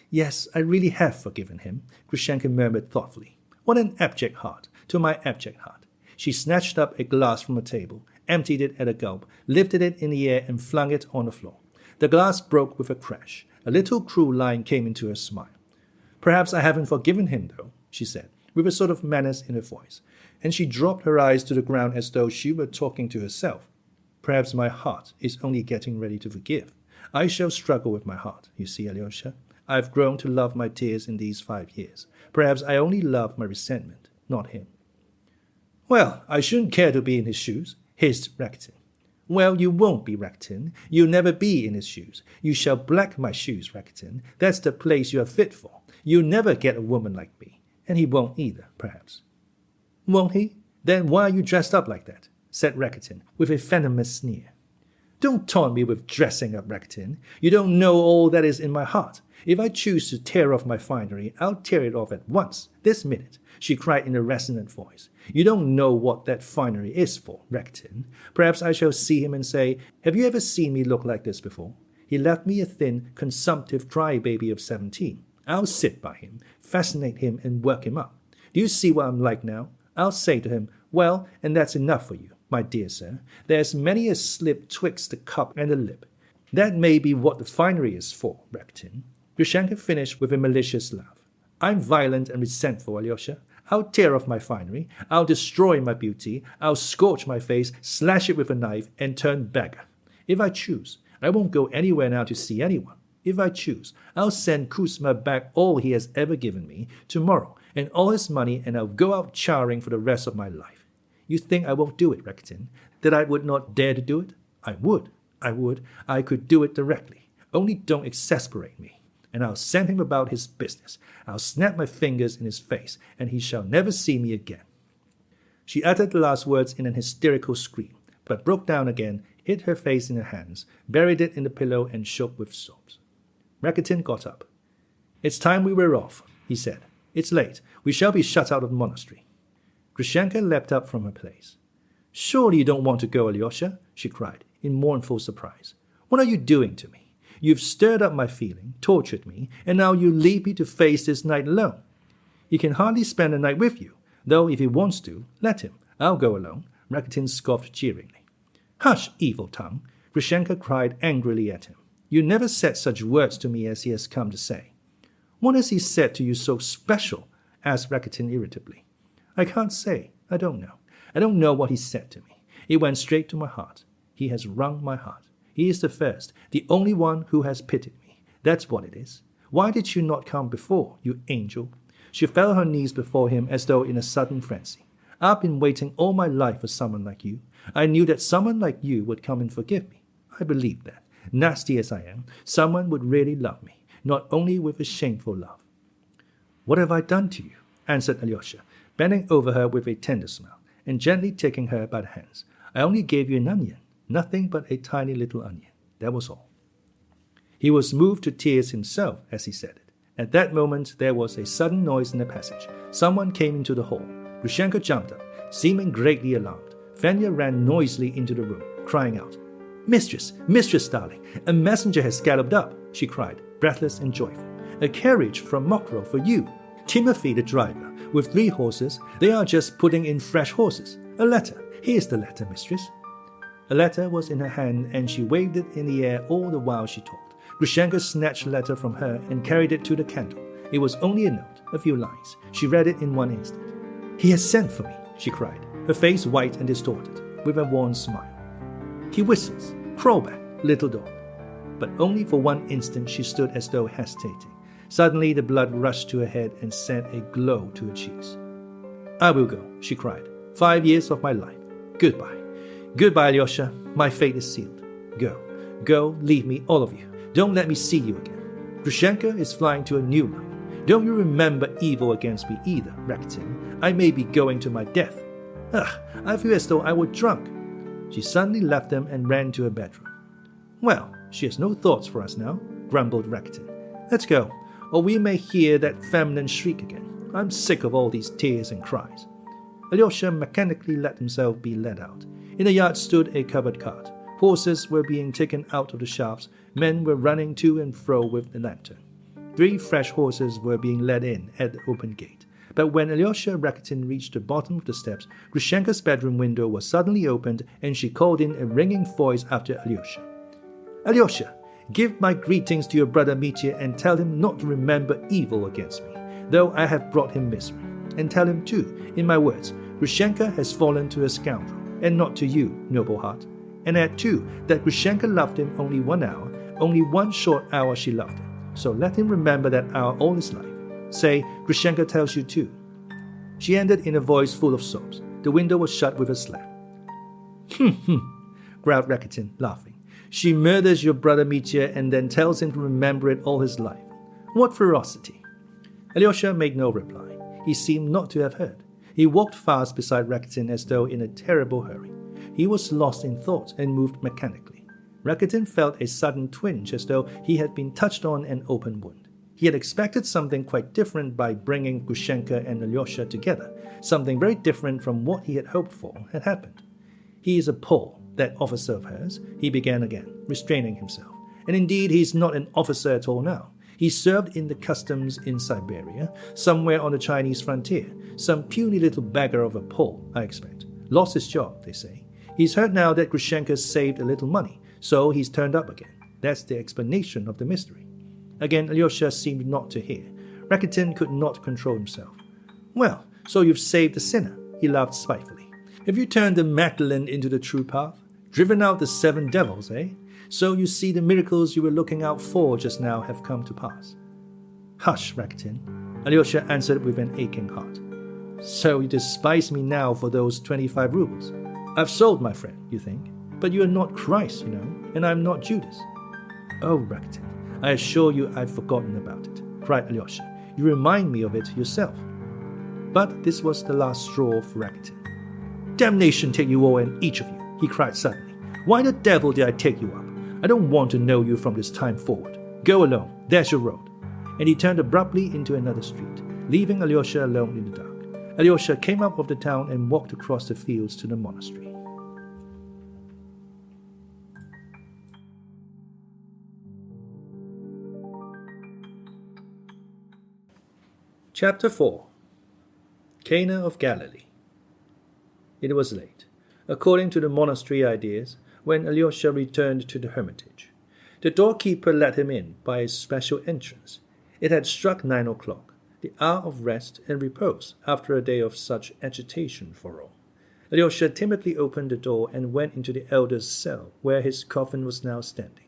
Yes, I really have forgiven him, Grushenka murmured thoughtfully. What an abject heart, to my abject heart. She snatched up a glass from a table, emptied it at a gulp, lifted it in the air and flung it on the floor. The glass broke with a crash. A little cruel line came into her smile. Perhaps I haven't forgiven him, though, she said, with a sort of menace in her voice, and she dropped her eyes to the ground as though she were talking to herself. Perhaps my heart is only getting ready to forgive. I shall struggle with my heart, you see, Alyosha. I've grown to love my tears in these 5 years. Perhaps I only love my resentment, not him. Well, I shouldn't care to be in his shoes, hissed Rakitin. Well, you won't be, Rakitin. You'll never be in his shoes. You shall black my shoes, Rakitin. That's the place you are fit for. You'll never get a woman like me. And he won't either, perhaps. Won't he? Then why are you dressed up like that? Said Rakitin, with a venomous sneer. Don't taunt me with dressing up, Rakitin. You don't know all that is in my heart. If I choose to tear off my finery, I'll tear it off at once, this minute, she cried in a resonant voice. You don't know what that finery is for, Rakitin. Perhaps I shall see him and say, have you ever seen me look like this before? He left me a thin, consumptive crybaby of 17. I'll sit by him, fascinate him, and work him up. Do you see what I'm like now? I'll say to him, well, and that's enough for you, my dear sir. There's many a slip twixt the cup and the lip. That may be what the finery is for, Rakitin. Grushenka finished with a malicious laugh. I'm violent and resentful, Alyosha. I'll tear off my finery. I'll destroy my beauty. I'll scorch my face, slash it with a knife, and turn beggar. If I choose, I won't go anywhere now to see anyone. If I choose, I'll send Kuzma back all he has ever given me tomorrow, and all his money, and I'll go out charring for the rest of my life. You think I won't do it, Rakitin? That I would not dare to do it? I would. I could do it directly. Only don't exasperate me. And I'll send him about his business. I'll snap my fingers in his face, and he shall never see me again. She uttered the last words in an hysterical scream, but broke down again, hid her face in her hands, buried it in the pillow, and shook with sobs. Rakitin got up. It's time we were off, he said. It's late. We shall be shut out of the monastery. Grushenka leapt up from her place. Surely you don't want to go, Alyosha, she cried, in mournful surprise. What are you doing to me? You've stirred up my feeling, tortured me, and now you leave me to face this night alone. He can hardly spend the night with you, though if he wants to, let him. I'll go alone, Rakitin scoffed jeeringly. Hush, evil tongue, Grushenka cried angrily at him. You never said such words to me as he has come to say. What has he said to you so special? Asked Rakitin irritably. I can't say. I don't know. I don't know what he said to me. It went straight to my heart. He has wrung my heart. He is the first, the only one who has pitied me. That's what it is. Why did you not come before, you angel? She fell on her knees before him as though in a sudden frenzy. I've been waiting all my life for someone like you. I knew that someone like you would come and forgive me. I believed that. Nasty as I am, someone would really love me, not only with a shameful love. What have I done to you? Answered Alyosha, bending over her with a tender smile, and gently taking her by the hands. I only gave you an onion. Nothing but a tiny little onion. That was all. He was moved to tears himself as he said it. At that moment there was a sudden noise in the passage. Someone came into the hall. Grushenka jumped up, seeming greatly alarmed. Fenya ran noisily into the room, crying out, "Mistress, mistress, darling, a messenger has galloped up," she cried, breathless and joyful. "A carriage from Mokrow for you. Timothy, the driver, with 3 horses. They are just putting in fresh horses. A letter. Here's the letter, mistress." A letter was in her hand, and she waved it in the air all the while she talked. Grushenka snatched the letter from her and carried it to the candle. It was only a note, a few lines. She read it in one instant. "He has sent for me," she cried, her face white and distorted, with a wan smile. "He whistles. Crawl back, little dog." But only for one instant she stood as though hesitating. Suddenly the blood rushed to her head and sent a glow to her cheeks. "I will go," she cried. 5 years of my life. Goodbye. Goodbye, Alyosha. My fate is sealed. Go. Go, leave me, all of you. Don't let me see you again. Grushenka is flying to a new life. Don't you remember evil against me either, Rakitin. I may be going to my death. Ugh, I feel as though I were drunk." She suddenly left them and ran to her bedroom. "Well, she has no thoughts for us now," grumbled Rakitin. "Let's go, or we may hear that feminine shriek again. I'm sick of all these tears and cries." Alyosha mechanically let himself be led out. In the yard stood a covered cart. Horses were being taken out of the shafts. Men were running to and fro with the lantern. 3 fresh horses were being led in at the open gate. But when Alyosha and Rakitin reached the bottom of the steps, Grushenka's bedroom window was suddenly opened, and she called in a ringing voice after Alyosha. "Alyosha, give my greetings to your brother Mitya and tell him not to remember evil against me, though I have brought him misery. And tell him too, in my words, Grushenka has fallen to a scoundrel, and not to you, noble heart. And add too, that Grushenka loved him only 1 hour, only 1 short hour she loved him. So let him remember that hour all his life. Say, Grushenka tells you too." She ended in a voice full of sobs. The window was shut with a slam. Growled Rakitin, laughing. "She murders your brother Mitya and then tells him to remember it all his life. What ferocity!" Alyosha made no reply. He seemed not to have heard. He walked fast beside Rakitin as though in a terrible hurry. He was lost in thought and moved mechanically. Rakitin felt a sudden twinge as though he had been touched on an open wound. He had expected something quite different by bringing Grushenka and Alyosha together. Something very different from what he had hoped for had happened. "He is a Pole, that officer of hers," he began again, restraining himself. "And indeed he is not an officer at all now. He served in the customs in Siberia, somewhere on the Chinese frontier. Some puny little beggar of a Pole, I expect. Lost his job, they say. He's heard now that Grushenka saved a little money, so he's turned up again. That's the explanation of the mystery." Again, Alyosha seemed not to hear. Rakitin could not control himself. "Well, so you've saved the sinner," he laughed spitefully. "Have you turned the Magdalene into the true path? Driven out the 7 devils, eh? So you see the miracles you were looking out for just now have come to pass." "Hush, Rakitin," Alyosha answered with an aching heart. "So you despise me now for those 25 rubles. I've sold my friend, you think? But you are not Christ, you know, and I'm not Judas." "Oh, Rakitin, I assure you I've forgotten about it," cried Alyosha. "You remind me of it yourself." But this was the last straw for Rakitin. "Damnation take you all and each of you," he cried suddenly. "Why the devil did I take you up? I don't want to know you from this time forward. Go alone, there's your road." And he turned abruptly into another street, leaving Alyosha alone in the dark. Alyosha came out of the town and walked across the fields to the monastery. Chapter 4. Cana of Galilee. It was late, according to the monastery ideas, when Alyosha returned to the hermitage. The doorkeeper let him in by a special entrance. It had struck 9 o'clock, the hour of rest and repose after a day of such agitation for all. Alyosha timidly opened the door and went into the elder's cell, where his coffin was now standing.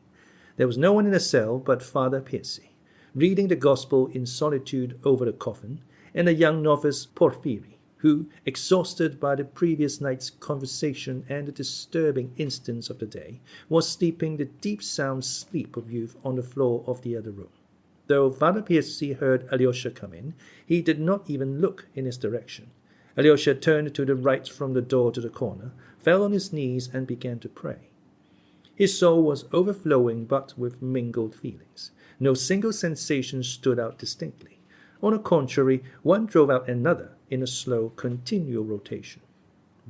There was no one in the cell but Father Piercy, reading the Gospel in solitude over the coffin, and a young novice Porphyry, who, exhausted by the previous night's conversation and the disturbing incidents of the day, was sleeping the deep sound sleep of youth on the floor of the other room. Though Father Piercy heard Alyosha come in, he did not even look in his direction. Alyosha turned to the right from the door to the corner, fell on his knees, and began to pray. His soul was overflowing, but with mingled feelings. No single sensation stood out distinctly. On the contrary, one drove out another in a slow, continual rotation.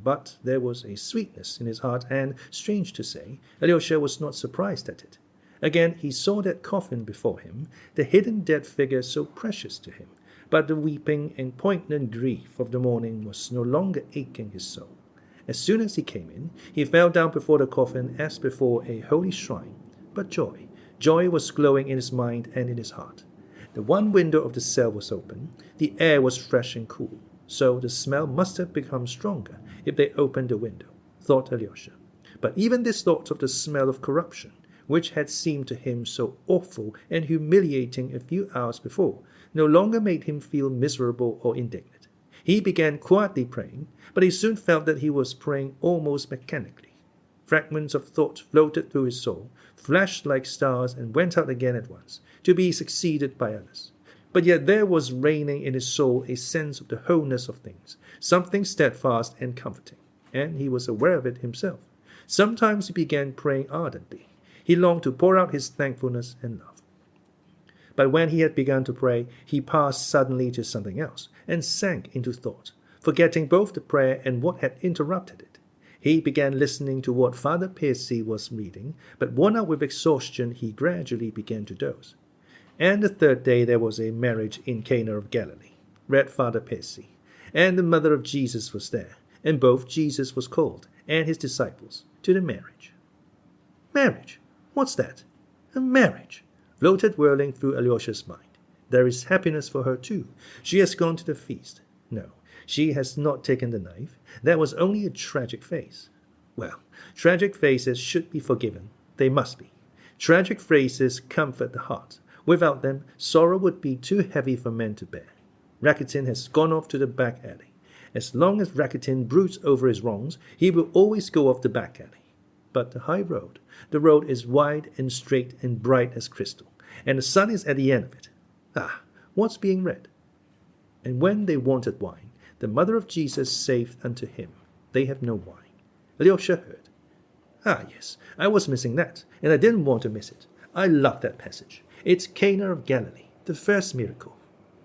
but there was a sweetness in his heart, and, strange to say, Alyosha was not surprised at it. Again he saw that coffin before him, the hidden dead figure so precious to him, but the weeping and poignant grief of the morning was no longer aching his soul. As soon as he came in, he fell down before the coffin as before a holy shrine. But joy was glowing in his mind and in his heart. The one window of the cell was open, the air was fresh and cool, so the smell must have become stronger if they opened the window, thought Alyosha. But even this thought of the smell of corruption, which had seemed to him so awful and humiliating a few hours before, no longer made him feel miserable or indignant. He began quietly praying, but he soon felt that he was praying almost mechanically. Fragments of thought floated through his soul, flashed like stars, and went out again at once, to be succeeded by others. But yet there was reigning in his soul a sense of the wholeness of things, something steadfast and comforting, and he was aware of it himself. Sometimes he began praying ardently. He longed to pour out his thankfulness and love. But when he had begun to pray, he passed suddenly to something else, and sank into thought, forgetting both the prayer and what had interrupted it. He began listening to what Father Percy was reading, but worn out with exhaustion, he gradually began to doze. And the third day there was a marriage in Cana of Galilee, read Father Percy, and the mother of Jesus was there, and both Jesus was called, and his disciples, to the marriage. Marriage? What's that? A marriage? Floated whirling through Alyosha's mind. There is happiness for her too. She has gone to the feast. No, she has not taken the knife. That was only a tragic face. Well, tragic faces should be forgiven. They must be. Tragic faces comfort the heart. Without them, sorrow would be too heavy for men to bear. Rakitin has gone off to the back alley. As long as Rakitin broods over his wrongs, he will always go off the back alley. But the high road, the road is wide and straight and bright as crystal, and the sun is at the end of it. Ah, what's being read? And when they wanted wine, the mother of Jesus saved unto him. They have no wine. Alyosha heard. Ah, yes, I was missing that, and I didn't want to miss it. I love that passage. It's Cana of Galilee, the first miracle.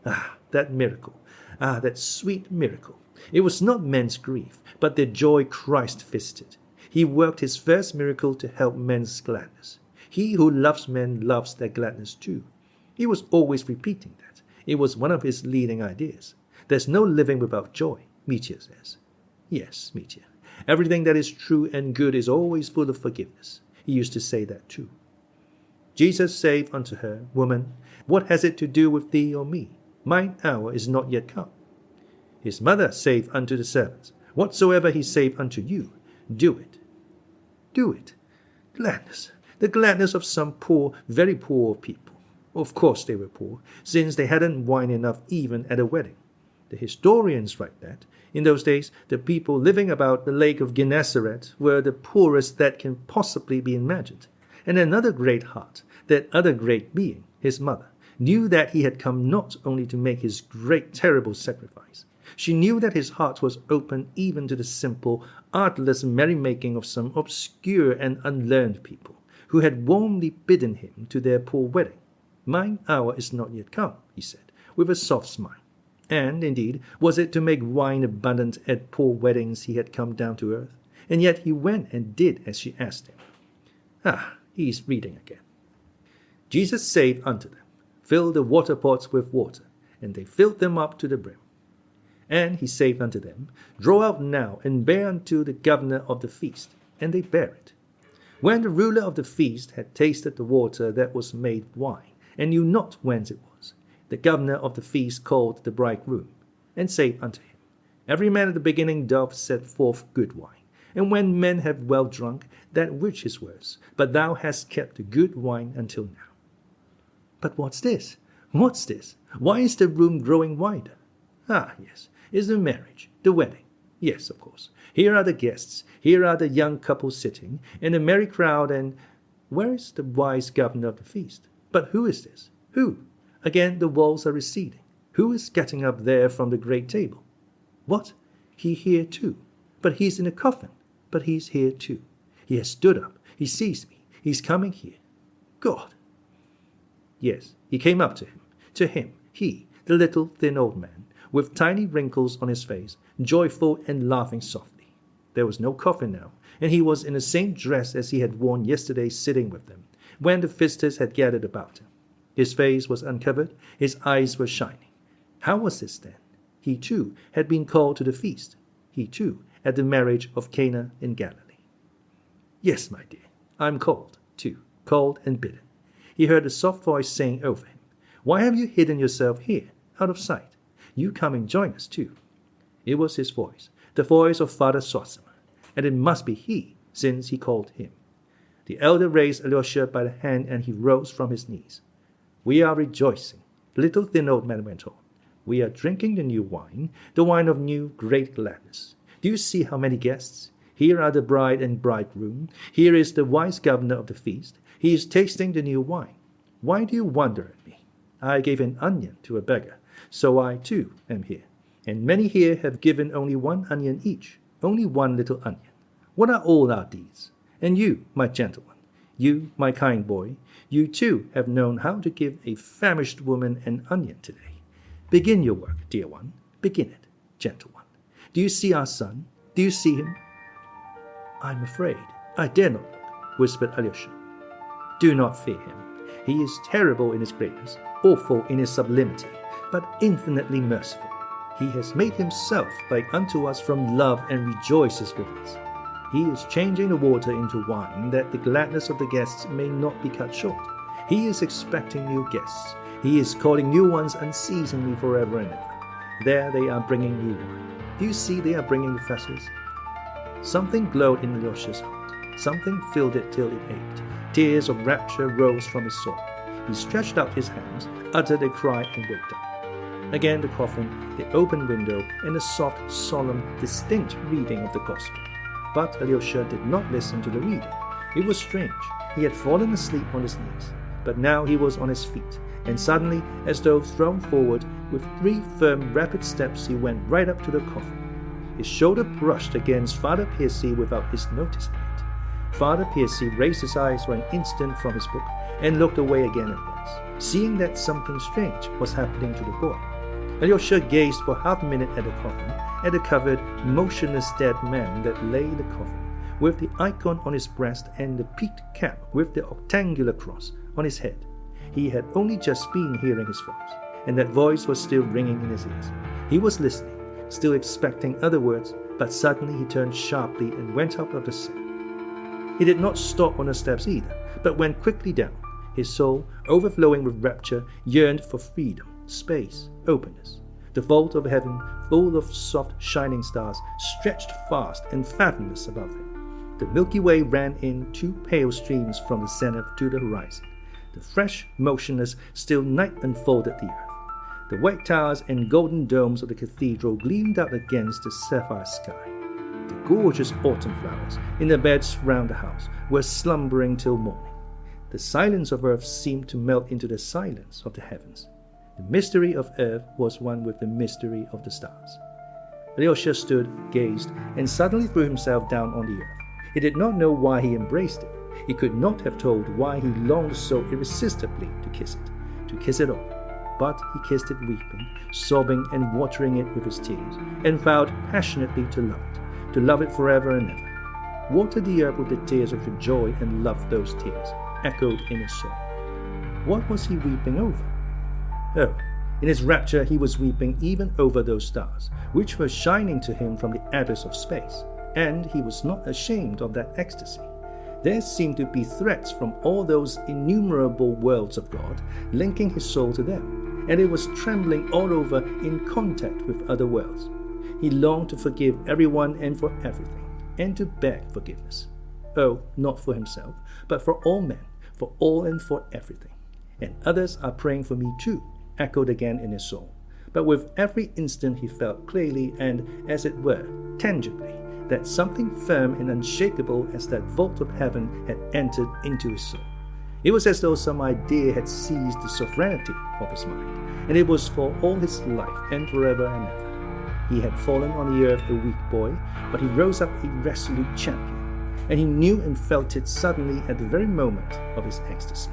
Ah, that miracle. Ah, that sweet miracle. It was not men's grief, but their joy Christ visited. He worked his first miracle to help men's gladness. He who loves men loves their gladness too. He was always repeating that. It was one of his leading ideas. There's no living without joy, Mitya says. Yes, Mitya. Everything that is true and good is always full of forgiveness. He used to say that too. Jesus saith unto her, Woman, what has it to do with thee or me? Mine hour is not yet come. His mother saith unto the servants, Whatsoever he saith unto you, do it. Do it. Gladness. The gladness of some poor, very poor people. Of course they were poor, since they hadn't wine enough even at a wedding. The historians write that, in those days, the people living about the lake of Gennesaret were the poorest that can possibly be imagined. And another great heart, that other great being, his mother, knew that he had come not only to make his great terrible sacrifice. She knew that his heart was open even to the simple, artless merrymaking of some obscure and unlearned people, who had warmly bidden him to their poor wedding. Mine hour is not yet come, he said, with a soft smile. And, indeed, was it to make wine abundant at poor weddings he had come down to earth? And yet he went and did as she asked him. Ah, he is reading again. Jesus saith unto them, Fill the water pots with water, and they filled them up to the brim. And he saith unto them, Draw out now, and bear unto the governor of the feast. And they bare it. When the ruler of the feast had tasted the water that was made wine, and knew not whence it was, the governor of the feast called the bridegroom, and saith unto him, Every man at the beginning doth set forth good wine, and when men have well drunk, that which is worse, but thou hast kept the good wine until now. But what's this? What's this? Why is the room growing wider? Ah, yes, it's the marriage, the wedding. Yes, of course. Here are the guests, here are the young couple sitting, and a merry crowd, and where is the wise governor of the feast? But who is this? Who? Again the walls are receding. Who is getting up there from the great table? What? He here too. But he's in a coffin. But he's here too. He has stood up. He sees me. He's coming here. God! Yes, he came up to him. To him, he, the little thin old man, with tiny wrinkles on his face, joyful and laughing softly. There was no coffin now, and he was in the same dress as he had worn yesterday sitting with them, when the visitors had gathered about him. His face was uncovered, his eyes were shining. How was this then? He too had been called to the feast. He too at the marriage of Cana in Galilee. Yes, my dear, I'm called, too, called and bidden. He heard a soft voice saying over him, Why have you hidden yourself here, out of sight? You come and join us, too. It was his voice, the voice of Father Zossima, and it must be he, since he called him. The elder raised Alyosha by the hand, and he rose from his knees. We are rejoicing, the little thin old man went on. We are drinking the new wine, the wine of new great gladness. Do you see how many guests? Here are the bride and bridegroom. Here is the wise governor of the feast. He is tasting the new wine. Why do you wonder at me? I gave an onion to a beggar, so I too am here. And many here have given only one onion each, only one little onion. What are all our deeds? And you, my gentle one, you, my kind boy, you too have known how to give a famished woman an onion today. Begin your work, dear one. Begin it, gentle one. Do you see our son? Do you see him? I'm afraid. I dare not look, whispered Alyosha. Do not fear him. He is terrible in his greatness, awful in his sublimity, but infinitely merciful. He has made himself like unto us from love and rejoices with us. He is changing the water into wine, that the gladness of the guests may not be cut short. He is expecting new guests. He is calling new ones unceasingly forever and ever. There they are bringing new wine. Do you see they are bringing the vessels? Something glowed in Alyosha's heart. Something filled it till it ached. Tears of rapture rose from his soul. He stretched out his hands, uttered a cry, and waked up. Again the coffin, the open window, and the soft, solemn, distinct reading of the Gospel. But Alyosha did not listen to the reading. It was strange. He had fallen asleep on his knees, but now he was on his feet, and suddenly, as though thrown forward, with 3 firm, rapid steps he went right up to the coffin. His shoulder brushed against Father Piercy without his noticing it. Father Piercy raised his eyes for an instant from his book and looked away again at once, seeing that something strange was happening to the boy. Alyosha gazed for half a minute at the coffin, at the covered, motionless dead man that lay in the coffin, with the icon on his breast and the peaked cap with the octangular cross on his head. He had only just been hearing his voice, and that voice was still ringing in his ears. He was listening, still expecting other words, but suddenly he turned sharply and went out of the cell. He did not stop on the steps either, but went quickly down. His soul, overflowing with rapture, yearned for freedom, space, openness. The vault of heaven, full of soft, shining stars, stretched vast and fathomless above him. The Milky Way ran in 2 pale streams from the zenith to the horizon. The fresh, motionless, still night enfolded the earth. The white towers and golden domes of the cathedral gleamed out against the sapphire sky. The gorgeous autumn flowers in the beds round the house were slumbering till morning. The silence of earth seemed to melt into the silence of the heavens. The mystery of earth was one with the mystery of the stars. Alyosha stood, gazed, and suddenly threw himself down on the earth. He did not know why he embraced it. He could not have told why he longed so irresistibly to kiss it all. But he kissed it weeping, sobbing and watering it with his tears, and vowed passionately to love it forever and ever. Watered the earth with the tears of joy and loved those tears, echoed in his soul. What was he weeping over? Oh, in his rapture he was weeping even over those stars, which were shining to him from the abyss of space, and he was not ashamed of that ecstasy. There seemed to be threads from all those innumerable worlds of God, linking his soul to them, and it was trembling all over in contact with other worlds. He longed to forgive everyone and for everything, and to beg forgiveness. Oh, not for himself, but for all men, for all and for everything. And others are praying for me too, echoed again in his soul. But with every instant he felt clearly and, as it were, tangibly, that something firm and unshakable as that vault of heaven had entered into his soul. It was as though some idea had seized the sovereignty of his mind, and it was for all his life and forever and ever. He had fallen on the earth a weak boy, but he rose up a resolute champion, and he knew and felt it suddenly at the very moment of his ecstasy.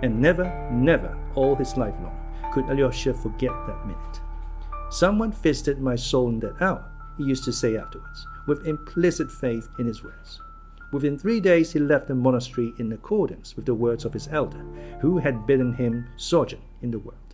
And never, never, all his life long, could Alyosha forget that minute. Someone visited my soul in that hour, he used to say afterwards, with implicit faith in his words. Within 3 days he left the monastery in accordance with the words of his elder, who had bidden him sojourn in the world.